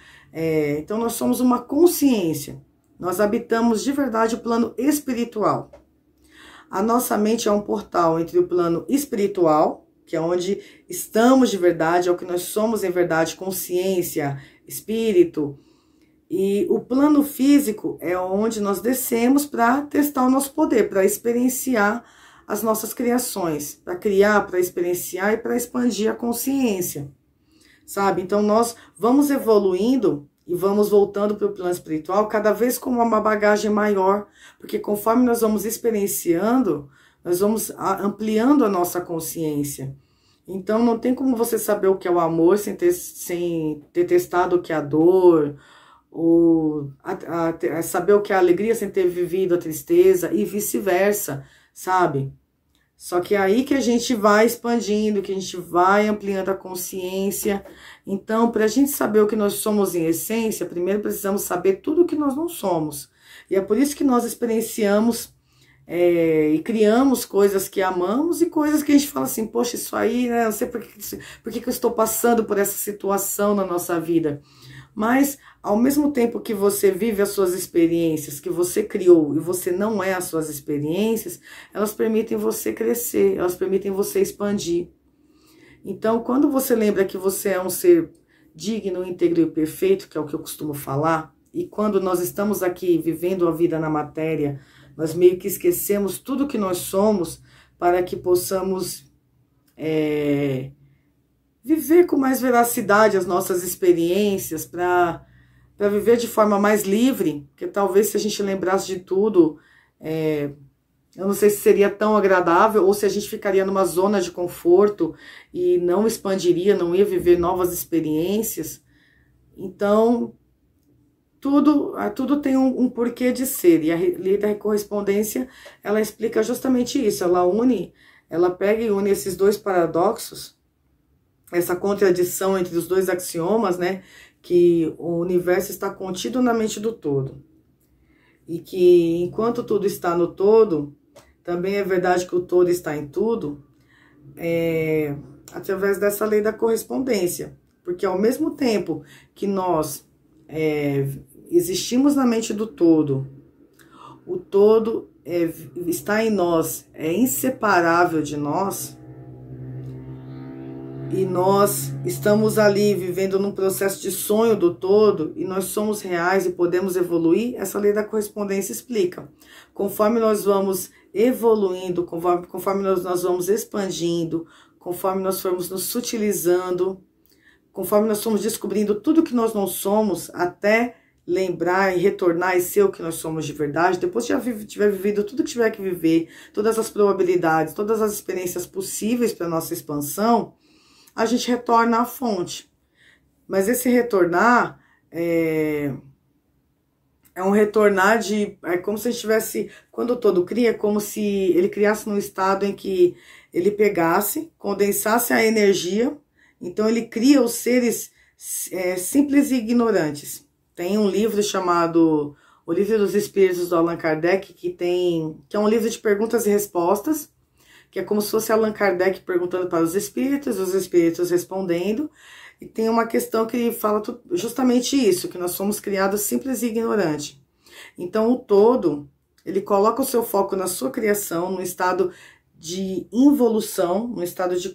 Então nós somos uma consciência, nós habitamos de verdade o plano espiritual. A nossa mente é um portal entre o plano espiritual, que é onde estamos de verdade, é o que nós somos em verdade, consciência, espírito. E o plano físico é onde nós descemos para testar o nosso poder, para experienciar as nossas criações, para criar, para experienciar e para expandir a consciência, sabe? Então nós vamos evoluindo e vamos voltando para o plano espiritual cada vez com uma bagagem maior, porque conforme nós vamos experienciando, nós vamos ampliando a nossa consciência. Então, não tem como você saber o que é o amor sem ter testado o que é a dor, ou saber o que é a alegria sem ter vivido a tristeza, e vice-versa, sabe? Só que é aí que a gente vai expandindo, que a gente vai ampliando a consciência. Então, para a gente saber o que nós somos em essência, primeiro precisamos saber tudo o que nós não somos. E é por isso que nós experienciamos e criamos coisas que amamos e coisas que a gente fala assim, poxa, isso aí, né, não sei por que eu estou passando por essa situação na nossa vida. Mas, ao mesmo tempo que você vive as suas experiências, que você criou e você não é as suas experiências, elas permitem você crescer, elas permitem você expandir. Então, quando você lembra que você é um ser digno, íntegro e perfeito, que é o que eu costumo falar, e quando nós estamos aqui vivendo a vida na matéria, nós meio que esquecemos tudo que nós somos para que possamos viver com mais veracidade as nossas experiências, para viver de forma mais livre, porque talvez se a gente lembrasse de tudo, eu não sei se seria tão agradável, ou se a gente ficaria numa zona de conforto e não expandiria, não ia viver novas experiências. Então, tudo tem um porquê de ser, e a lei da correspondência, ela explica justamente isso, ela pega e une esses dois paradoxos, essa contradição entre os dois axiomas, né, que o universo está contido na mente do todo, e que enquanto tudo está no todo, também é verdade que o todo está em tudo, através dessa lei da correspondência, porque ao mesmo tempo que nós existimos na mente do todo, o todo está em nós, é inseparável de nós, e nós estamos ali vivendo num processo de sonho do todo, e nós somos reais e podemos evoluir, essa lei da correspondência explica. Conforme nós vamos evoluindo, conforme nós vamos expandindo, conforme nós formos nos sutilizando, conforme nós formos descobrindo tudo que nós não somos, até lembrar e retornar e ser o que nós somos de verdade, depois que já tiver vivido tudo que tiver que viver, todas as probabilidades, todas as experiências possíveis para a nossa expansão, a gente retorna à fonte. Mas esse retornar é um retornar é como se a gente tivesse, quando o todo cria, é como se ele criasse num estado em que ele pegasse, condensasse a energia, então ele cria os seres simples e ignorantes. Tem um livro chamado O Livro dos Espíritos, do Allan Kardec, que é um livro de perguntas e respostas, que é como se fosse Allan Kardec perguntando para os espíritos respondendo, e tem uma questão que fala justamente isso, que nós somos criados simples e ignorantes. Então o todo, ele coloca o seu foco na sua criação, no estado de involução, no estado de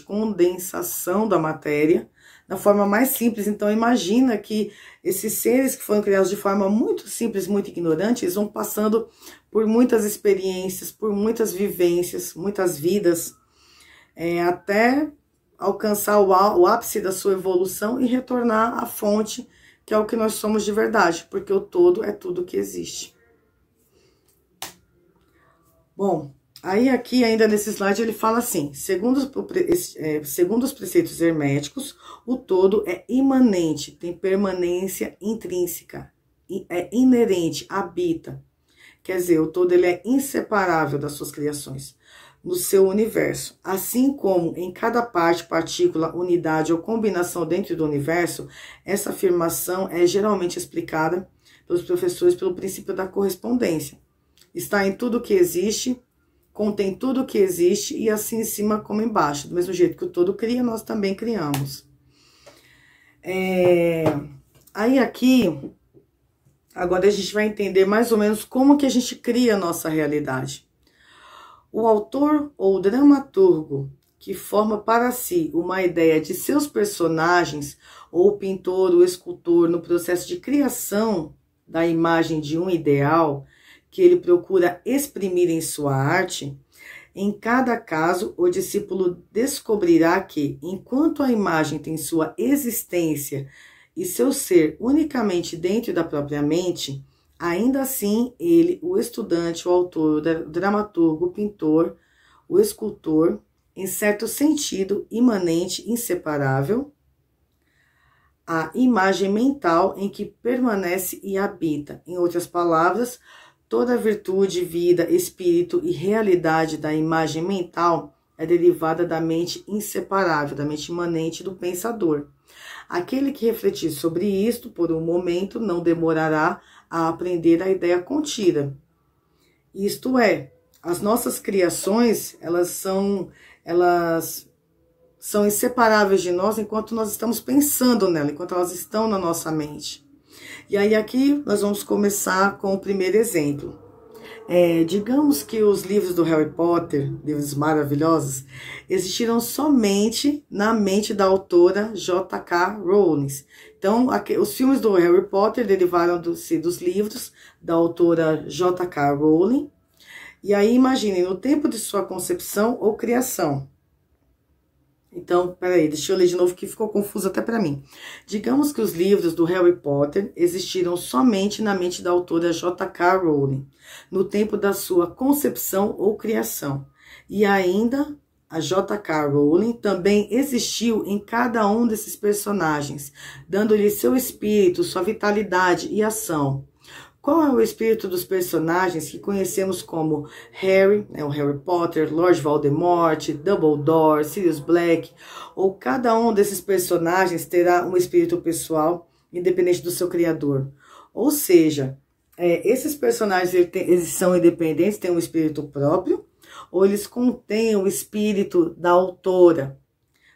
condensação da matéria, da forma mais simples. Então imagina que esses seres que foram criados de forma muito simples, muito ignorante, eles vão passando por muitas experiências, por muitas vivências, muitas vidas, até alcançar o ápice da sua evolução e retornar à fonte, que é o que nós somos de verdade, porque o todo é tudo que existe. Bom, aí aqui ainda nesse slide ele fala assim, segundo os preceitos herméticos, o todo é imanente, tem permanência intrínseca, é inerente, habita. Quer dizer, o todo ele é inseparável das suas criações, no seu universo. Assim como em cada parte, partícula, unidade ou combinação dentro do universo, essa afirmação é geralmente explicada pelos professores pelo princípio da correspondência. Está em tudo que existe, contém tudo que existe, e assim em cima como embaixo. Do mesmo jeito que o todo cria, nós também criamos. Aí aqui, agora a gente vai entender mais ou menos como que a gente cria a nossa realidade. O autor ou dramaturgo que forma para si uma ideia de seus personagens, ou o pintor, o escultor, no processo de criação da imagem de um ideal, que ele procura exprimir em sua arte, em cada caso, o discípulo descobrirá que, enquanto a imagem tem sua existência e seu ser unicamente dentro da própria mente, Ainda assim, ele, o estudante, o autor, o dramaturgo, o pintor, o escultor, em certo sentido, imanente, inseparável, a imagem mental em que permanece e habita. Em outras palavras, toda virtude, vida, espírito e realidade da imagem mental é derivada da mente inseparável, da mente imanente do pensador. Aquele que refletir sobre isto por um momento não demorará a aprender a ideia contida. Isto é, as nossas criações, elas são inseparáveis de nós enquanto nós estamos pensando nela, enquanto elas estão na nossa mente. E aí aqui nós vamos começar com o primeiro exemplo. Digamos que os livros do Harry Potter, livros maravilhosos, existiram somente na mente da autora J.K. Rowling. Então, os filmes do Harry Potter derivaram dos livros da autora J.K. Rowling. E aí, imaginem, no tempo de sua concepção ou criação. Então, peraí, deixa eu ler de novo que ficou confuso até para mim. Digamos que os livros do Harry Potter existiram somente na mente da autora J.K. Rowling, no tempo da sua concepção ou criação. E ainda, a J.K. Rowling também existiu em cada um desses personagens, dando-lhe seu espírito, sua vitalidade e ação. Qual é o espírito dos personagens que conhecemos como Harry, o Harry Potter, Lord Voldemort, Dumbledore, Sirius Black, ou cada um desses personagens terá um espírito pessoal, independente do seu criador. Ou seja, esses personagens eles são independentes, têm um espírito próprio, ou eles contêm o espírito da autora.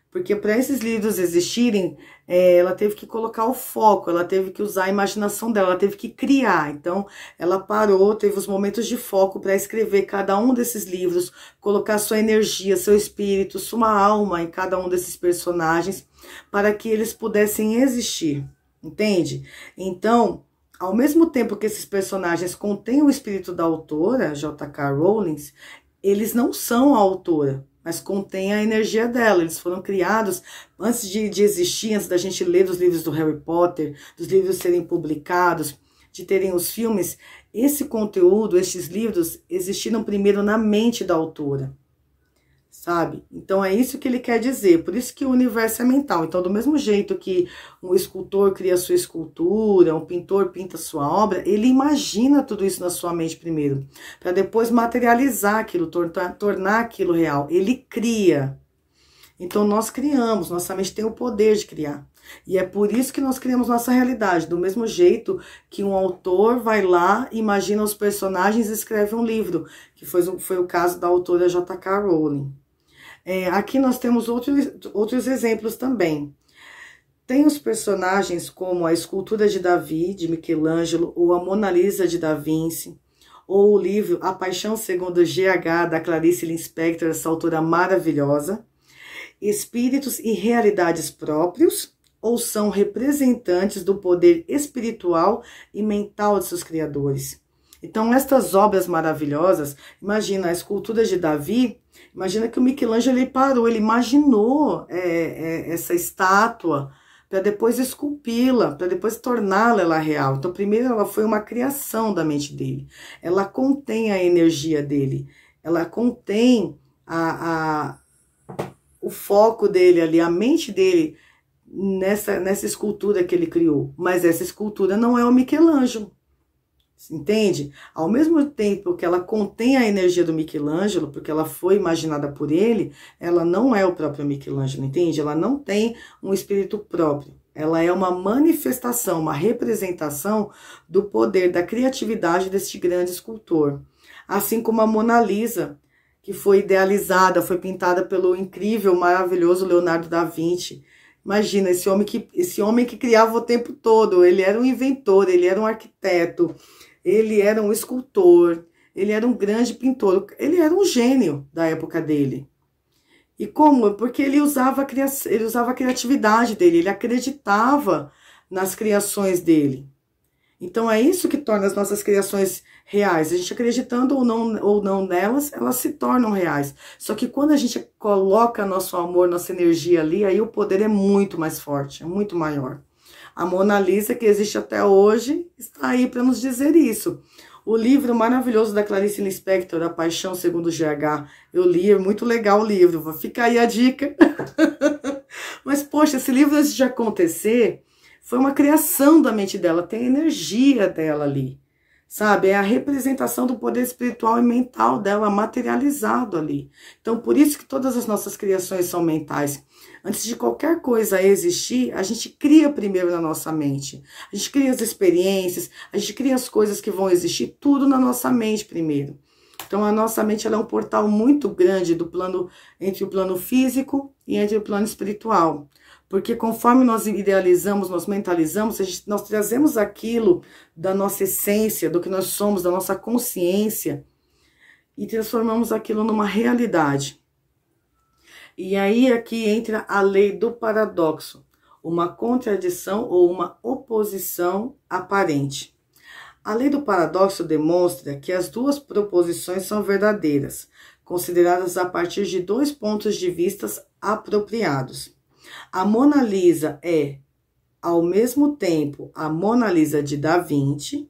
Porque para esses livros existirem, ela teve que colocar o foco, ela teve que usar a imaginação dela, ela teve que criar. Então, ela parou, teve os momentos de foco para escrever cada um desses livros, colocar sua energia, seu espírito, sua alma em cada um desses personagens, para que eles pudessem existir, entende? Então, ao mesmo tempo que esses personagens contêm o espírito da autora, J.K. Rowling, eles não são a autora, mas contém a energia dela. Eles foram criados antes de existir, antes da gente ler os livros do Harry Potter, dos livros serem publicados, de terem os filmes. Esse conteúdo, esses livros, existiram primeiro na mente da autora, sabe? Então é isso que ele quer dizer, por isso que o universo é mental. Então, do mesmo jeito que um escultor cria sua escultura, um pintor pinta sua obra, ele imagina tudo isso na sua mente primeiro, para depois materializar aquilo, tornar aquilo real. Ele cria. Então nós criamos, nossa mente tem o poder de criar. E é por isso que nós criamos nossa realidade, do mesmo jeito que um autor vai lá, imagina os personagens e escreve um livro, que foi o caso da autora J.K. Rowling. Aqui nós temos outros exemplos também. Tem os personagens como a escultura de Davi, de Michelangelo, ou a Mona Lisa de Da Vinci, ou o livro A Paixão Segundo G.H., da Clarice Lispector, essa autora maravilhosa. Espíritos e realidades próprios, ou são representantes do poder espiritual e mental de seus criadores. Então, estas obras maravilhosas, imagina a escultura de Davi, imagina que o Michelangelo ele parou, ele imaginou essa estátua para depois esculpi-la, para depois torná-la ela real. Então, primeiro ela foi uma criação da mente dele, ela contém a energia dele, ela contém o foco dele ali, a mente dele nessa escultura que ele criou. Mas essa escultura não é o Michelangelo. Entende? Ao mesmo tempo que ela contém a energia do Michelangelo, porque ela foi imaginada por ele, ela não é o próprio Michelangelo, entende? Ela não tem um espírito próprio. Ela é uma manifestação, uma representação do poder, da criatividade deste grande escultor. Assim como a Mona Lisa, que foi idealizada, foi pintada pelo incrível, maravilhoso Leonardo da Vinci. Imagina, esse homem que criava o tempo todo, ele era um inventor, ele era um arquiteto, ele era um escultor, ele era um grande pintor, ele era um gênio da época dele. E como? Porque ele usava a criatividade dele, ele acreditava nas criações dele. Então é isso que torna as nossas criações reais. A gente acreditando ou não nelas, elas se tornam reais. Só que quando a gente coloca nosso amor, nossa energia ali, aí o poder é muito mais forte, é muito maior. A Mona Lisa, que existe até hoje, está aí para nos dizer isso. O livro maravilhoso da Clarice Lispector, A Paixão Segundo GH, eu li, é muito legal o livro, fica aí a dica. Mas, poxa, esse livro, antes de acontecer, foi uma criação da mente dela, tem a energia dela ali, sabe? É a representação do poder espiritual e mental dela materializado ali. Então, por isso que todas as nossas criações são mentais. Antes de qualquer coisa existir, a gente cria primeiro na nossa mente. A gente cria as experiências, a gente cria as coisas que vão existir, tudo na nossa mente primeiro. Então, a nossa mente ela é um portal muito grande do plano, entre o plano físico e entre o plano espiritual. Porque conforme nós idealizamos, nós mentalizamos, nós trazemos aquilo da nossa essência, do que nós somos, da nossa consciência, e transformamos aquilo numa realidade. E aí aqui entra a lei do paradoxo, uma contradição ou uma oposição aparente. A lei do paradoxo demonstra que as duas proposições são verdadeiras, consideradas a partir de dois pontos de vista apropriados. A Mona Lisa é, ao mesmo tempo, a Mona Lisa de Da Vinci,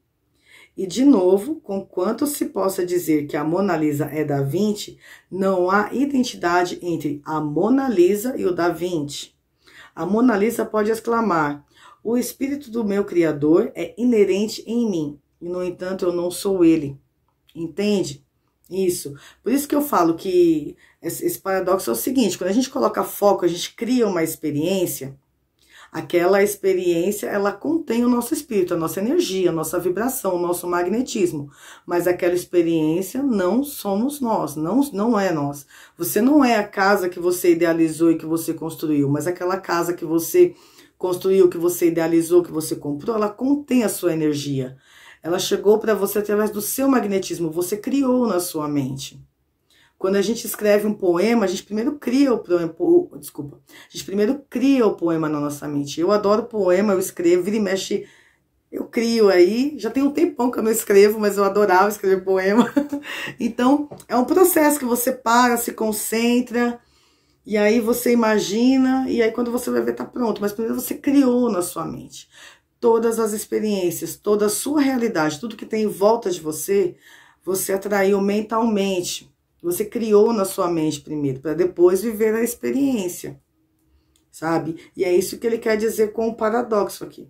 e, de novo, conquanto se possa dizer que a Mona Lisa é Da Vinci, não há identidade entre a Mona Lisa e o Da Vinci. A Mona Lisa pode exclamar: o espírito do meu Criador é inerente em mim, e, no entanto, eu não sou ele. Entende? Isso. Por isso que eu falo que esse paradoxo é o seguinte: quando a gente coloca foco, a gente cria uma experiência. Aquela experiência, ela contém o nosso espírito, a nossa energia, a nossa vibração, o nosso magnetismo. Mas aquela experiência não somos nós, não é nós. Você não é a casa que você idealizou e que você construiu, mas aquela casa que você construiu, que você idealizou, que você comprou, ela contém a sua energia. Ela chegou para você através do seu magnetismo, você criou na sua mente. Quando a gente escreve um poema, a gente primeiro cria o poema, a gente primeiro cria o poema na nossa mente. Eu adoro poema, eu escrevo, vira e mexe, eu crio aí. Já tem um tempão que eu não escrevo, mas eu adorava escrever poema. Então, é um processo que você para, se concentra, e aí você imagina, e aí quando você vai ver, tá pronto. Mas primeiro você criou na sua mente todas as experiências, toda a sua realidade, tudo que tem em volta de você, você atraiu mentalmente. Você criou na sua mente primeiro, para depois viver a experiência, sabe? E é isso que ele quer dizer com o paradoxo aqui,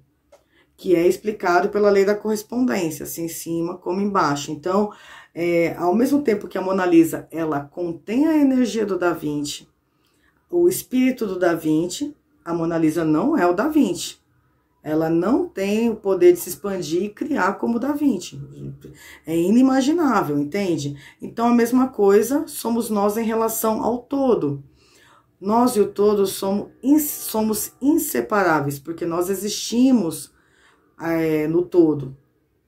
que é explicado pela lei da correspondência, assim em cima como embaixo. Então, ao mesmo tempo que a Mona Lisa, ela contém a energia do Da Vinci, o espírito do Da Vinci, a Mona Lisa não é o Da Vinci. Ela não tem o poder de se expandir e criar como o Da Vinci. É inimaginável, entende? Então, a mesma coisa somos nós em relação ao todo. Nós e o todo somos inseparáveis, porque nós existimos no todo.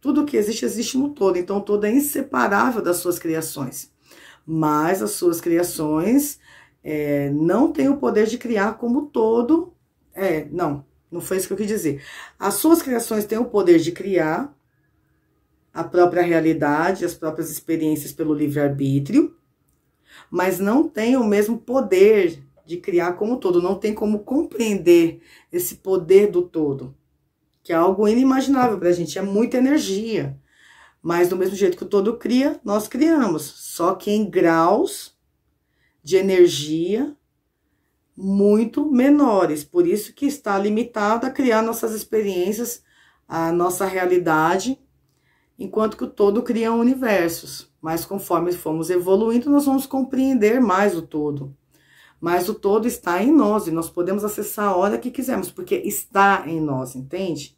Tudo que existe, existe no todo. Então, o todo é inseparável das suas criações. Mas as suas criações não têm o poder de criar como o todo. Não foi isso que eu quis dizer. As suas criações têm o poder de criar a própria realidade, as próprias experiências pelo livre-arbítrio, mas não tem o mesmo poder de criar como todo, não tem como compreender esse poder do todo, que é algo inimaginável pra gente, é muita energia. Mas do mesmo jeito que o todo cria, nós criamos, só que em graus de energia muito menores, por isso que está limitado a criar nossas experiências, a nossa realidade, enquanto que o todo cria universos. Mas conforme formos evoluindo, nós vamos compreender mais o todo. Mas o todo está em nós e nós podemos acessar a hora que quisermos, porque está em nós, entende?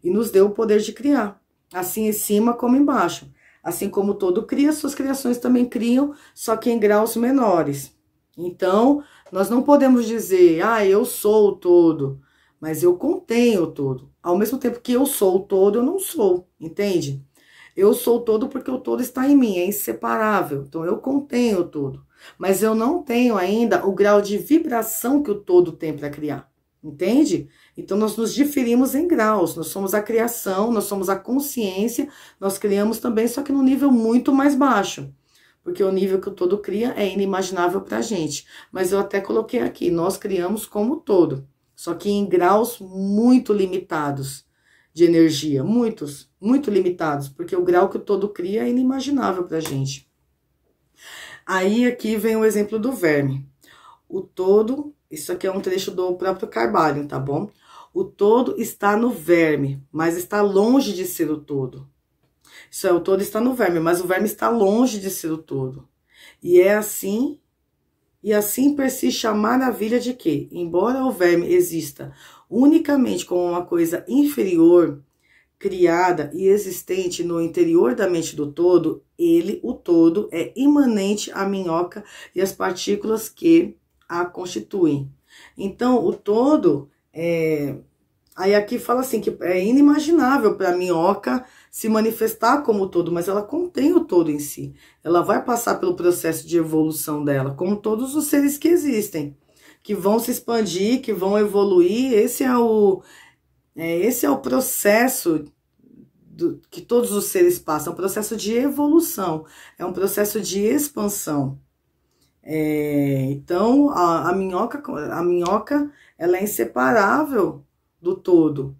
E nos deu o poder de criar, assim em cima como embaixo. Assim como o todo cria, suas criações também criam, só que em graus menores. Então, nós não podemos dizer, eu sou o todo, mas eu contenho o todo. Ao mesmo tempo que eu sou o todo, eu não sou, entende? Eu sou o todo porque o todo está em mim, é inseparável. Então, eu contenho o todo. Mas eu não tenho ainda o grau de vibração que o todo tem para criar, entende? Então, nós nos diferimos em graus. Nós somos a criação, nós somos a consciência, nós criamos também, só que num nível muito mais baixo. Porque o nível que o todo cria é inimaginável pra gente. Mas eu até coloquei aqui, nós criamos como todo. só que em graus muito limitados de energia, muito limitados, porque o grau que o todo cria é inimaginável pra gente. Aí aqui vem o exemplo do verme. O todo, isso aqui é um trecho do próprio Kybalion, tá bom? O todo está no verme, mas está longe de ser o todo. Isso é, o todo está no verme, mas o verme está longe de ser o todo. E é assim, e assim persiste a maravilha de que, embora o verme exista unicamente como uma coisa inferior, criada e existente no interior da mente do todo, ele, o todo, é imanente à minhoca e às partículas que a constituem. Então, o todo Aí aqui fala assim, que é inimaginável para a minhoca se manifestar como todo, mas ela contém o todo em si. Ela vai passar pelo processo de evolução dela, como todos os seres que existem, que vão se expandir, que vão evoluir. Esse é o processo que todos os seres passam, é um processo de evolução, é um processo de expansão. Então, a minhoca, ela é inseparável do todo,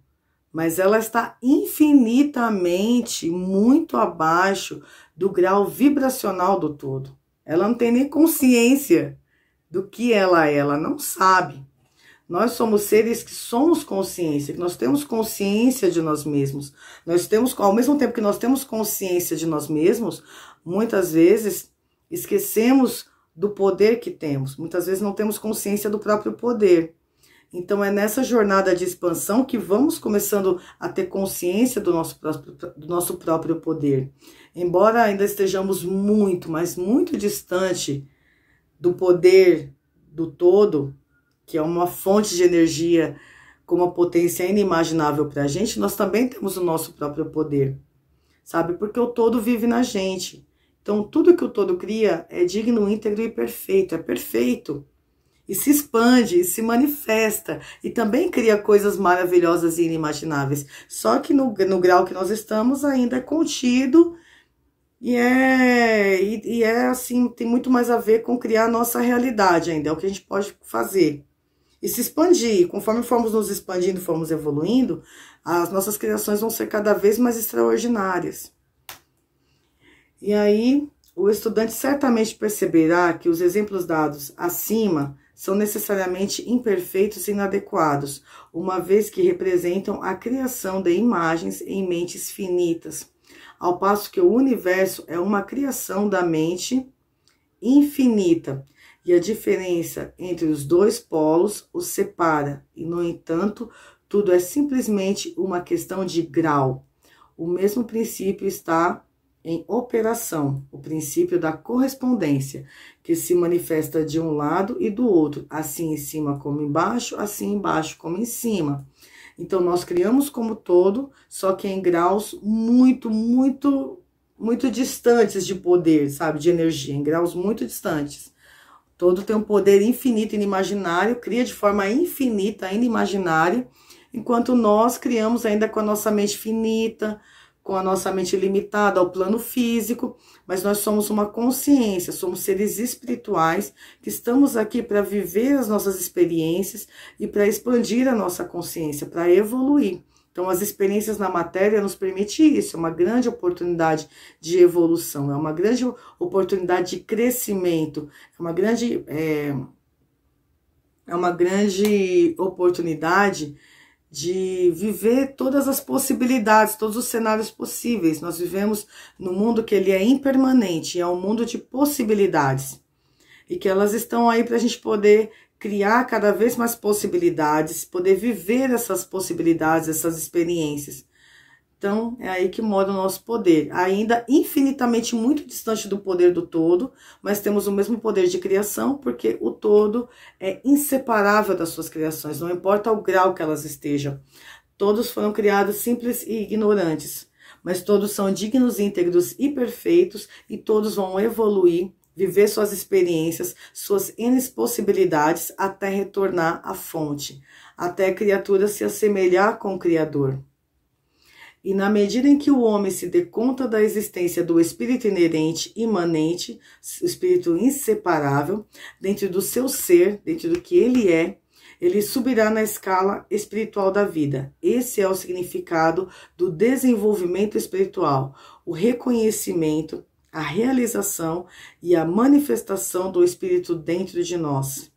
mas ela está infinitamente muito abaixo do grau vibracional do todo. Ela não tem nem consciência do que ela é, ela não sabe. Nós somos seres que somos consciência, que nós temos consciência de nós mesmos. Nós temos, ao mesmo tempo que nós temos consciência de nós mesmos, muitas vezes esquecemos do poder que temos. Muitas vezes não temos consciência do próprio poder. Então, é nessa jornada de expansão que vamos começando a ter consciência do nosso próprio poder. Embora ainda estejamos muito, mas muito distante do poder do todo, que é uma fonte de energia com uma potência inimaginável para a gente, nós também temos o nosso próprio poder, sabe? Porque o todo vive na gente. Então, tudo que o todo cria é digno, íntegro e perfeito, é perfeito. E se expande, e se manifesta, e também cria coisas maravilhosas e inimagináveis. Só que no grau que nós estamos ainda é contido, e é assim, tem muito mais a ver com criar a nossa realidade ainda, é o que a gente pode fazer. E se expandir, conforme formos nos expandindo, formos evoluindo, as nossas criações vão ser cada vez mais extraordinárias. E aí, o estudante certamente perceberá que os exemplos dados acima são necessariamente imperfeitos e inadequados, uma vez que representam a criação de imagens em mentes finitas, ao passo que o universo é uma criação da mente infinita, e a diferença entre os dois polos os separa, e, no entanto, tudo é simplesmente uma questão de grau. O mesmo princípio está em operação, o princípio da correspondência, que se manifesta de um lado e do outro, assim em cima como embaixo, assim embaixo como em cima. Então, nós criamos como todo, só que em graus muito, muito, muito distantes de poder, sabe, de energia, em graus muito distantes. Todo tem um poder infinito, inimaginário, cria de forma infinita, inimaginária, enquanto nós criamos ainda com a nossa mente finita, com a nossa mente limitada ao plano físico, mas nós somos uma consciência, somos seres espirituais que estamos aqui para viver as nossas experiências e para expandir a nossa consciência, para evoluir. Então, as experiências na matéria nos permitem isso, é uma grande oportunidade de evolução, é uma grande oportunidade de crescimento, é uma grande oportunidade de viver todas as possibilidades, todos os cenários possíveis. Nós vivemos num mundo que ele é impermanente, é um mundo de possibilidades, e que elas estão aí para a gente poder criar cada vez mais possibilidades, poder viver essas possibilidades, essas experiências. Então, é aí que mora o nosso poder, ainda infinitamente muito distante do poder do todo, mas temos o mesmo poder de criação, porque o todo é inseparável das suas criações, não importa o grau que elas estejam. Todos foram criados simples e ignorantes, mas todos são dignos, íntegros e perfeitos, e todos vão evoluir, viver suas experiências, suas N possibilidades, até retornar à fonte, até a criatura se assemelhar com o Criador. E na medida em que o homem se dê conta da existência do espírito inerente, imanente, o espírito inseparável, dentro do seu ser, dentro do que ele é, ele subirá na escala espiritual da vida. Esse é o significado do desenvolvimento espiritual, o reconhecimento, a realização e a manifestação do Espírito dentro de nós.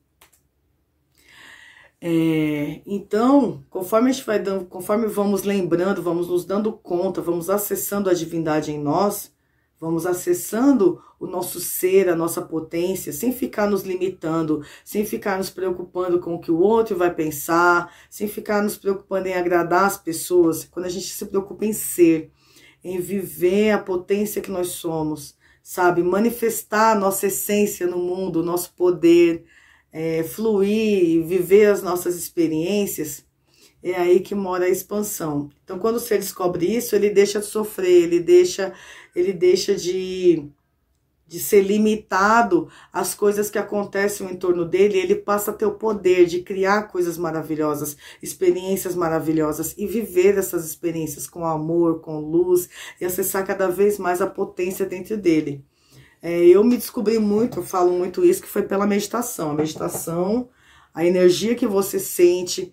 Então, conforme a gente vai dando, conforme vamos lembrando, vamos nos dando conta, vamos acessando a divindade em nós, vamos acessando o nosso ser, a nossa potência, sem ficar nos limitando, sem ficar nos preocupando com o que o outro vai pensar, sem ficar nos preocupando em agradar as pessoas. Quando a gente se preocupa em ser, em viver a potência que nós somos, sabe? Manifestar a nossa essência no mundo, o nosso poder, fluir, viver as nossas experiências, é aí que mora a expansão. Então, quando você descobre isso, ele deixa de sofrer, ele deixa de ser limitado às coisas que acontecem em torno dele, ele passa a ter o poder de criar coisas maravilhosas, experiências maravilhosas e viver essas experiências com amor, com luz e acessar cada vez mais a potência dentro dele. Eu me descobri muito, eu falo muito isso, que foi pela meditação. A meditação, a energia que você sente,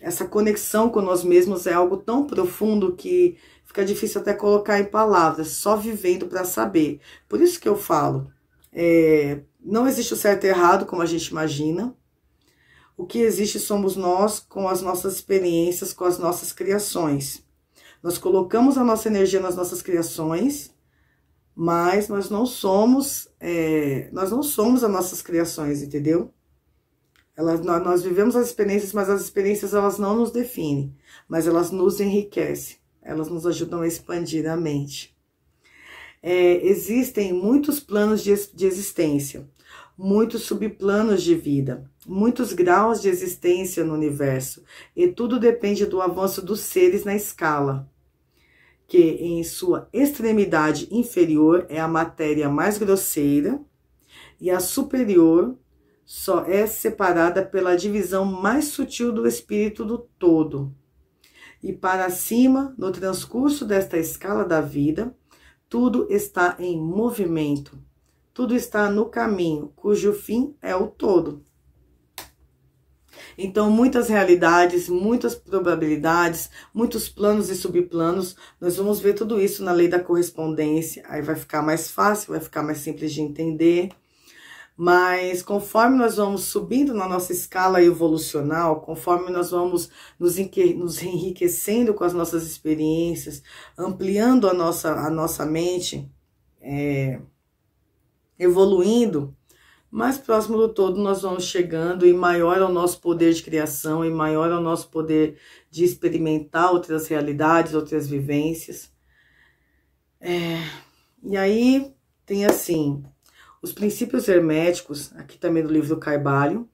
essa conexão com nós mesmos é algo tão profundo que fica difícil até colocar em palavras, só vivendo para saber. Por isso que eu falo, não existe o certo e errado como a gente imagina. O que existe somos nós com as nossas experiências, com as nossas criações. Nós colocamos a nossa energia nas nossas criações, mas nós não somos as nossas criações, entendeu? Nós vivemos as experiências, mas as experiências elas não nos definem, mas elas nos enriquecem, elas nos ajudam a expandir a mente. Existem muitos planos de existência, muitos subplanos de vida, muitos graus de existência no universo, e tudo depende do avanço dos seres na escala, que em sua extremidade inferior é a matéria mais grosseira e a superior só é separada pela divisão mais sutil do espírito do todo. E para cima, no transcurso desta escala da vida, tudo está em movimento, tudo está no caminho, cujo fim é o todo. Então, muitas realidades, muitas probabilidades, muitos planos e subplanos, nós vamos ver tudo isso na lei da correspondência, aí vai ficar mais fácil, vai ficar mais simples de entender. Mas conforme nós vamos subindo na nossa escala evolucional, conforme nós vamos nos enriquecendo com as nossas experiências, ampliando a nossa mente, evoluindo, mais próximo do todo nós vamos chegando e maior é o nosso poder de criação e maior é o nosso poder de experimentar outras realidades, outras vivências. E aí tem assim, os princípios herméticos, aqui também do livro do Carvalho,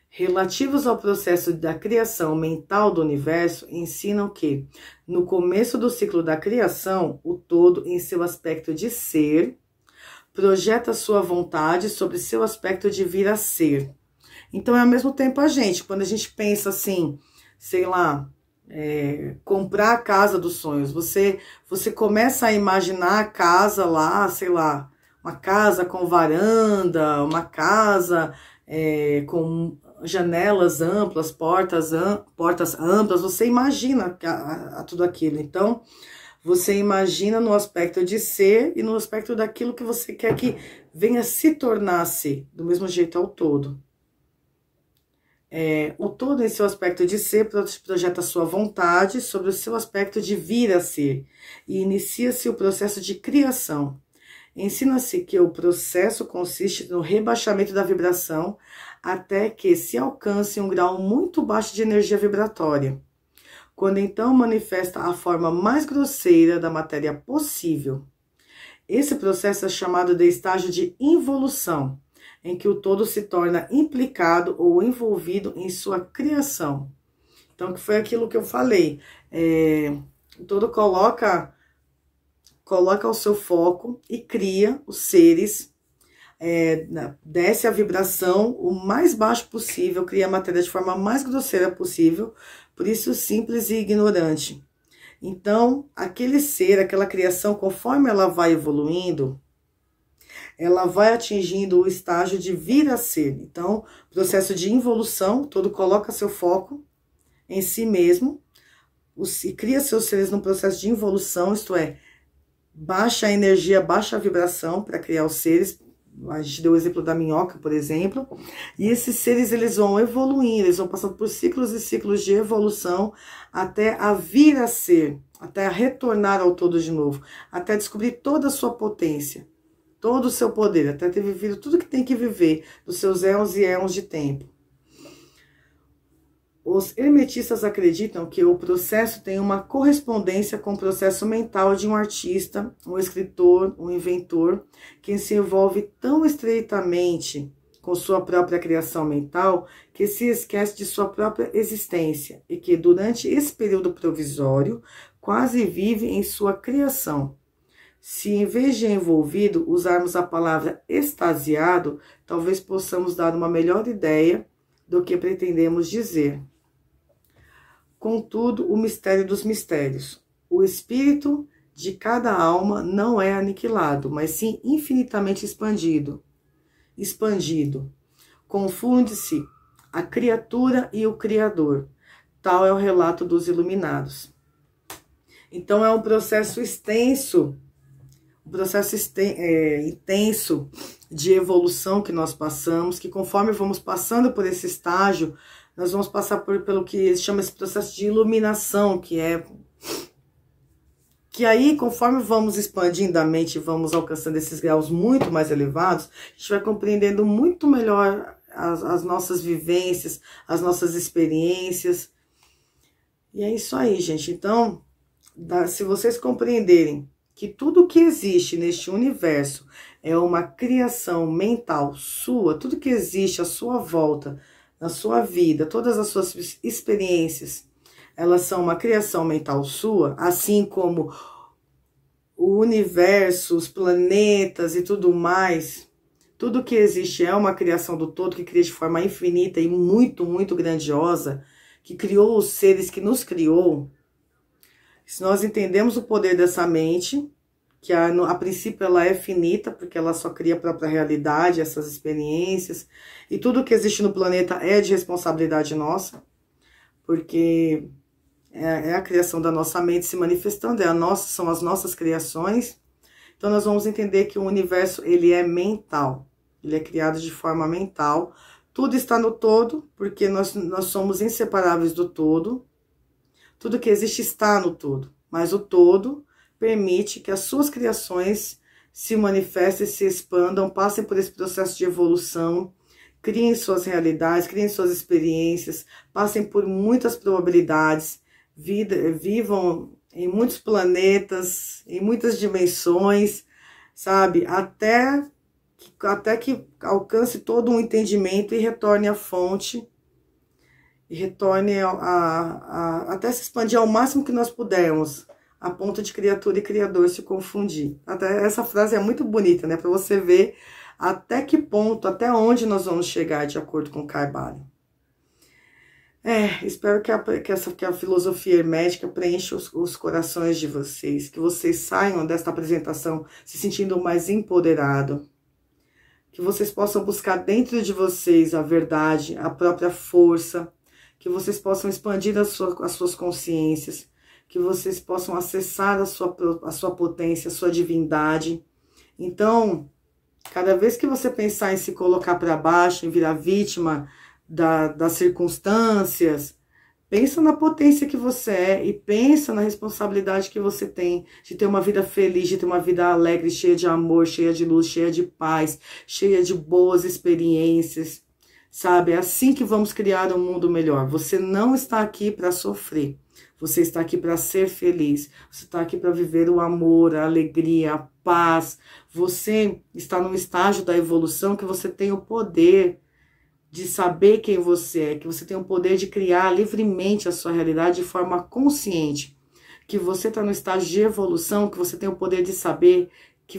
relativos ao processo da criação mental do universo, ensinam que, no começo do ciclo da criação, o todo, em seu aspecto de ser, projeta sua vontade sobre seu aspecto de vir a ser. Então, ao mesmo tempo, quando a gente pensa assim, sei lá, comprar a casa dos sonhos, você começa a imaginar a casa lá, sei lá, uma casa com varanda, uma casa com janelas amplas, portas amplas, você imagina tudo aquilo. Então, você imagina no aspecto de ser e no aspecto daquilo que você quer que venha se tornar ser, do mesmo jeito ao todo. O todo em seu aspecto de ser projeta sua vontade sobre o seu aspecto de vir a ser e inicia-se o processo de criação. Ensina-se que o processo consiste no rebaixamento da vibração até que se alcance um grau muito baixo de energia vibratória, quando então manifesta a forma mais grosseira da matéria possível. Esse processo é chamado de estágio de involução, em que o todo se torna implicado ou envolvido em sua criação. Então, que foi aquilo que eu falei, o todo coloca o seu foco e cria os seres, desce a vibração o mais baixo possível, cria a matéria de forma mais grosseira possível, por isso simples e ignorante. Então, aquele ser, aquela criação, conforme ela vai evoluindo, ela vai atingindo o estágio de vir a ser. Então, processo de involução, todo coloca seu foco em si mesmo, e cria seus seres num processo de involução, isto é, baixa a energia, baixa a vibração para criar os seres. A gente deu o exemplo da minhoca, por exemplo, e esses seres eles vão evoluindo, eles vão passando por ciclos e ciclos de evolução até a vir a ser, até a retornar ao todo de novo, até descobrir toda a sua potência, todo o seu poder, até ter vivido tudo que tem que viver, dos seus éons e éons de tempo. Os hermetistas acreditam que o processo tem uma correspondência com o processo mental de um artista, um escritor, um inventor, que se envolve tão estreitamente com sua própria criação mental que se esquece de sua própria existência e que, durante esse período provisório, quase vive em sua criação. Se, em vez de envolvido, usarmos a palavra extasiado, talvez possamos dar uma melhor ideia do que pretendemos dizer. Contudo, o mistério dos mistérios. O espírito de cada alma não é aniquilado, mas sim infinitamente expandido. Confunde-se a criatura e o Criador. Tal é o relato dos iluminados. Então, é um processo extenso, intenso de evolução que nós passamos, que conforme vamos passando por esse estágio, nós vamos passar pelo que chama esse processo de iluminação, que aí, conforme vamos expandindo a mente, vamos alcançando esses graus muito mais elevados, a gente vai compreendendo muito melhor as nossas vivências, as nossas experiências. E é isso aí, gente. Então, se vocês compreenderem que tudo que existe neste universo é uma criação mental sua, tudo que existe à sua volta, na sua vida, todas as suas experiências, elas são uma criação mental sua, assim como o universo, os planetas e tudo mais, tudo que existe é uma criação do todo, que cria de forma infinita e muito, muito grandiosa, que criou os seres, que nos criou. Se nós entendemos o poder dessa mente, que a princípio ela é finita, porque ela só cria a própria realidade, essas experiências, e tudo que existe no planeta é de responsabilidade nossa, porque é a criação da nossa mente se manifestando, são as nossas criações. Então nós vamos entender que o universo ele é mental, ele é criado de forma mental, tudo está no todo, porque nós somos inseparáveis do todo, tudo que existe está no todo, mas o todo permite que as suas criações se manifestem, se expandam, passem por esse processo de evolução, criem suas realidades, criem suas experiências, passem por muitas probabilidades, vivam em muitos planetas, em muitas dimensões, sabe? Até que alcance todo um entendimento e retorne à fonte, e retorne até se expandir ao máximo que nós pudermos, a ponto de criatura e criador se confundir. Até essa frase é muito bonita, né? Para você ver até que ponto, até onde nós vamos chegar de acordo com Carvalho. Espero que a filosofia hermética preencha os corações de vocês, que vocês saiam desta apresentação se sentindo mais empoderado, que vocês possam buscar dentro de vocês a verdade, a própria força, que vocês possam expandir as suas consciências, que vocês possam acessar a sua potência, a sua divindade. Então, cada vez que você pensar em se colocar para baixo, em virar vítima das circunstâncias, pensa na potência que você é e pensa na responsabilidade que você tem de ter uma vida feliz, de ter uma vida alegre, cheia de amor, cheia de luz, cheia de paz, cheia de boas experiências, sabe? É assim que vamos criar um mundo melhor. Você não está aqui para sofrer. Você está aqui para ser feliz, você está aqui para viver o amor, a alegria, a paz. Você está num estágio da evolução que você tem o poder de saber quem você é, que você tem o poder de criar livremente a sua realidade de forma consciente, que você está no estágio de evolução, que você tem o poder de saber que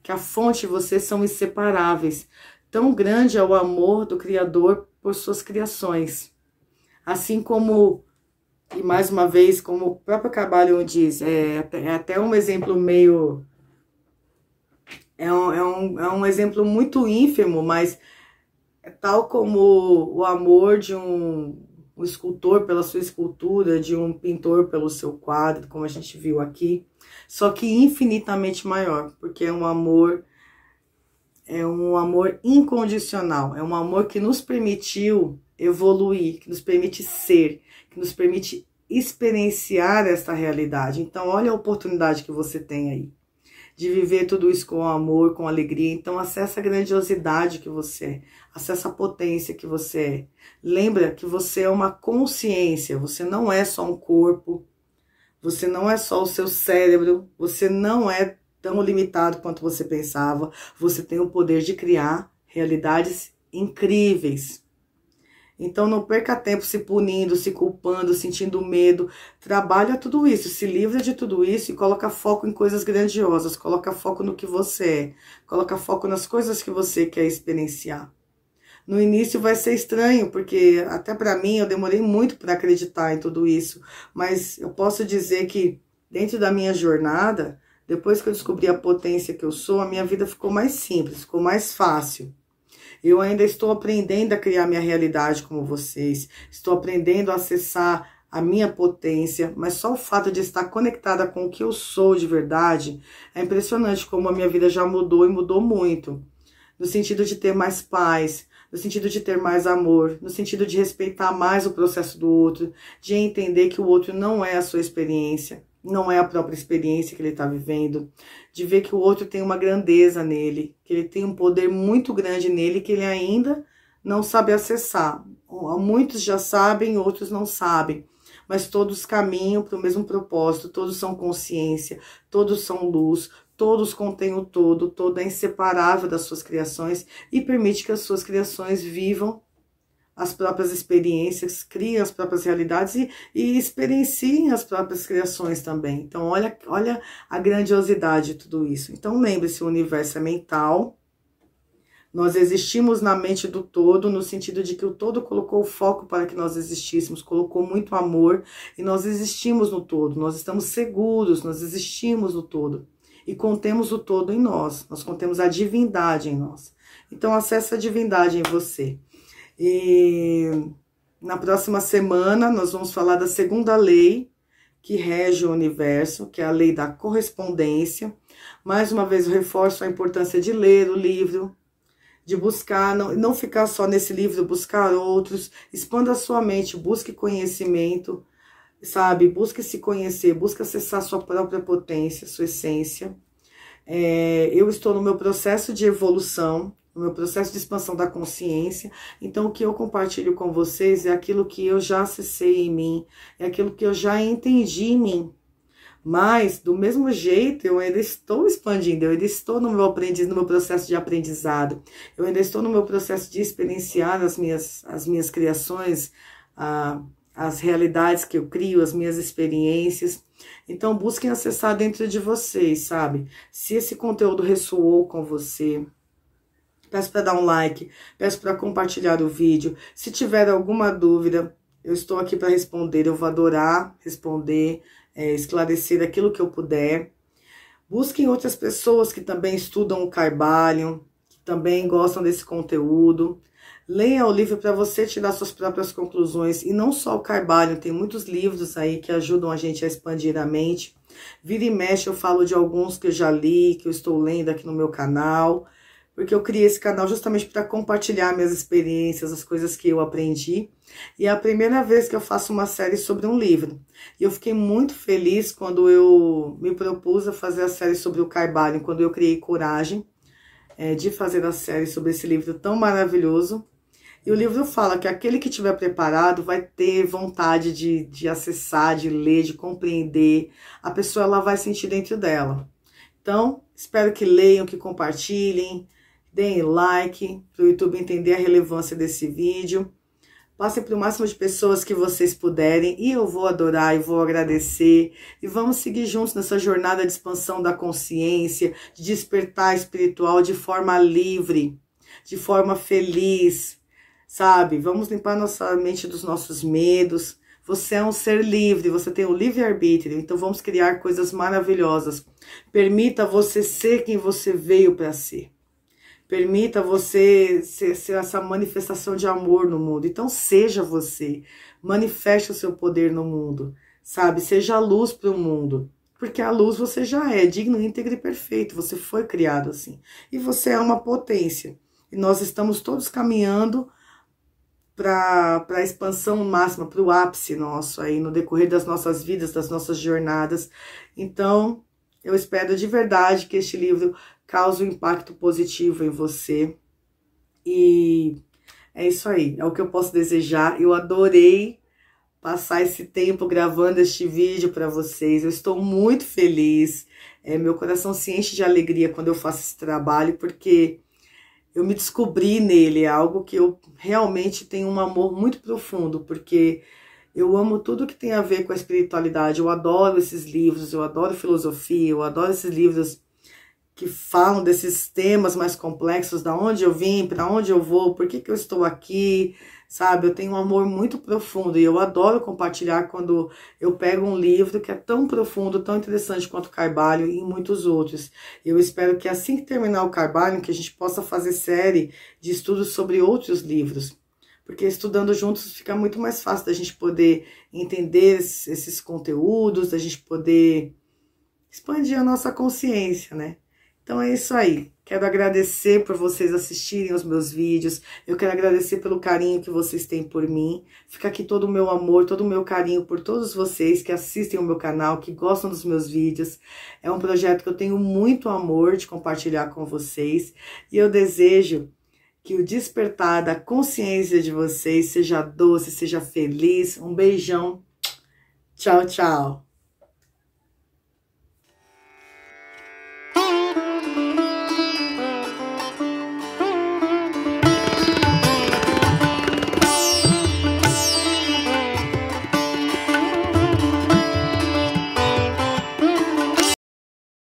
a fonte e você são inseparáveis. Tão grande é o amor do Criador por suas criações. Assim como... E mais uma vez, como o próprio Carvalho diz, é até um exemplo meio É um exemplo muito ínfimo, mas é tal como o amor de um escultor pela sua escultura, de um pintor pelo seu quadro, como a gente viu aqui, só que infinitamente maior, porque é um amor incondicional, é um amor que nos permitiu evoluir, que nos permite ser, que nos permite experienciar essa realidade. Então, olha a oportunidade que você tem aí de viver tudo isso com amor, com alegria. Então, acessa a grandiosidade que você é, acessa a potência que você é. Lembra que você é uma consciência, você não é só um corpo, você não é só o seu cérebro, você não é tão limitado quanto você pensava, você tem o poder de criar realidades incríveis. Então não perca tempo se punindo, se culpando, sentindo medo. Trabalha tudo isso, se livra de tudo isso e coloca foco em coisas grandiosas, coloca foco no que você é, coloca foco nas coisas que você quer experienciar. No início vai ser estranho, porque até para mim eu demorei muito para acreditar em tudo isso, mas eu posso dizer que dentro da minha jornada, depois que eu descobri a potência que eu sou, a minha vida ficou mais simples, ficou mais fácil. Eu ainda estou aprendendo a criar minha realidade como vocês, estou aprendendo a acessar a minha potência, mas só o fato de estar conectada com o que eu sou de verdade, é impressionante como a minha vida já mudou e mudou muito. No sentido de ter mais paz, no sentido de ter mais amor, no sentido de respeitar mais o processo do outro, de entender que o outro não é a sua experiência, não é a própria experiência que ele está vivendo, de ver que o outro tem uma grandeza nele, que ele tem um poder muito grande nele que ele ainda não sabe acessar. Muitos já sabem, outros não sabem, mas todos caminham para o mesmo propósito, todos são consciência, todos são luz, todos contêm o todo, todo é inseparável das suas criações e permite que as suas criações vivam as próprias experiências, criem as próprias realidades e experienciem as próprias criações também. Então, olha a grandiosidade de tudo isso. Então, lembre-se, o universo é mental. Nós existimos na mente do todo, no sentido de que o todo colocou o foco para que nós existíssemos, colocou muito amor e nós existimos no todo. Nós estamos seguros, nós existimos no todo. E contemos o todo em nós, nós contemos a divindade em nós. Então, acesse a divindade em você. E na próxima semana nós vamos falar da segunda lei que rege o universo, que é a lei da correspondência. Mais uma vez eu reforço a importância de ler o livro, de buscar, não ficar só nesse livro, buscar outros, expanda a sua mente, busque conhecimento, sabe? Busque se conhecer, busque acessar sua própria potência, sua essência. Eu estou no meu processo de evolução, no meu processo de expansão da consciência, então o que eu compartilho com vocês é aquilo que eu já acessei em mim, é aquilo que eu já entendi em mim. Mas, do mesmo jeito, eu ainda estou expandindo, eu ainda estou no meu processo de aprendizado, eu ainda estou no meu processo de experienciar as minhas criações, as realidades que eu crio, as minhas experiências. Então, busquem acessar dentro de vocês, sabe? Se esse conteúdo ressoou com você, peço para dar um like, peço para compartilhar o vídeo. Se tiver alguma dúvida, eu estou aqui para responder, eu vou adorar responder, esclarecer aquilo que eu puder. Busquem outras pessoas que também estudam o Kybalion, que também gostam desse conteúdo. Leia o livro para você tirar suas próprias conclusões. E não só o Kybalion, tem muitos livros aí que ajudam a gente a expandir a mente. Vira e mexe, eu falo de alguns que eu já li, que eu estou lendo aqui no meu canal. Porque eu criei esse canal justamente para compartilhar minhas experiências, as coisas que eu aprendi. E é a primeira vez que eu faço uma série sobre um livro. E eu fiquei muito feliz quando eu me propus a fazer a série sobre o Kybalion, quando eu criei coragem de fazer a série sobre esse livro tão maravilhoso. E o livro fala que aquele que estiver preparado vai ter vontade de acessar, de ler, de compreender. A pessoa ela vai sentir dentro dela. Então, espero que leiam, que compartilhem. Deem like para o YouTube entender a relevância desse vídeo. Passem para o máximo de pessoas que vocês puderem. E eu vou adorar e vou agradecer. E vamos seguir juntos nessa jornada de expansão da consciência, de despertar espiritual de forma livre, de forma feliz, sabe? Vamos limpar nossa mente dos nossos medos. Você é um ser livre, você tem o livre-arbítrio. Então vamos criar coisas maravilhosas. Permita você ser quem você veio para ser. Permita você ser essa manifestação de amor no mundo. Então seja você, manifeste o seu poder no mundo, sabe? Seja a luz para o mundo, porque a luz você já é, digno, íntegro e perfeito, você foi criado assim. E você é uma potência, e nós estamos todos caminhando para a expansão máxima, para o ápice nosso aí, no decorrer das nossas vidas, das nossas jornadas. Então, eu espero de verdade que este livro cause um impacto positivo em você. E é isso aí, é o que eu posso desejar. Eu adorei passar esse tempo gravando este vídeo para vocês. Eu estou muito feliz. Meu coração se enche de alegria quando eu faço esse trabalho, porque eu me descobri nele, é algo que eu realmente tenho um amor muito profundo, porque eu amo tudo que tem a ver com a espiritualidade. Eu adoro esses livros, eu adoro filosofia, eu adoro esses livros que falam desses temas mais complexos, da onde eu vim, para onde eu vou, por que eu estou aqui, sabe? Eu tenho um amor muito profundo e eu adoro compartilhar quando eu pego um livro que é tão profundo, tão interessante quanto o Carvalho e muitos outros. Eu espero que assim que terminar o Carvalho, que a gente possa fazer série de estudos sobre outros livros, porque estudando juntos fica muito mais fácil da gente poder entender esses conteúdos, da gente poder expandir a nossa consciência, né? Então é isso aí. Quero agradecer por vocês assistirem os meus vídeos. Eu quero agradecer pelo carinho que vocês têm por mim. Fica aqui todo o meu amor, todo o meu carinho por todos vocês que assistem o meu canal, que gostam dos meus vídeos. É um projeto que eu tenho muito amor de compartilhar com vocês. E eu desejo que o despertar da consciência de vocês seja doce, seja feliz. Um beijão. Tchau, tchau.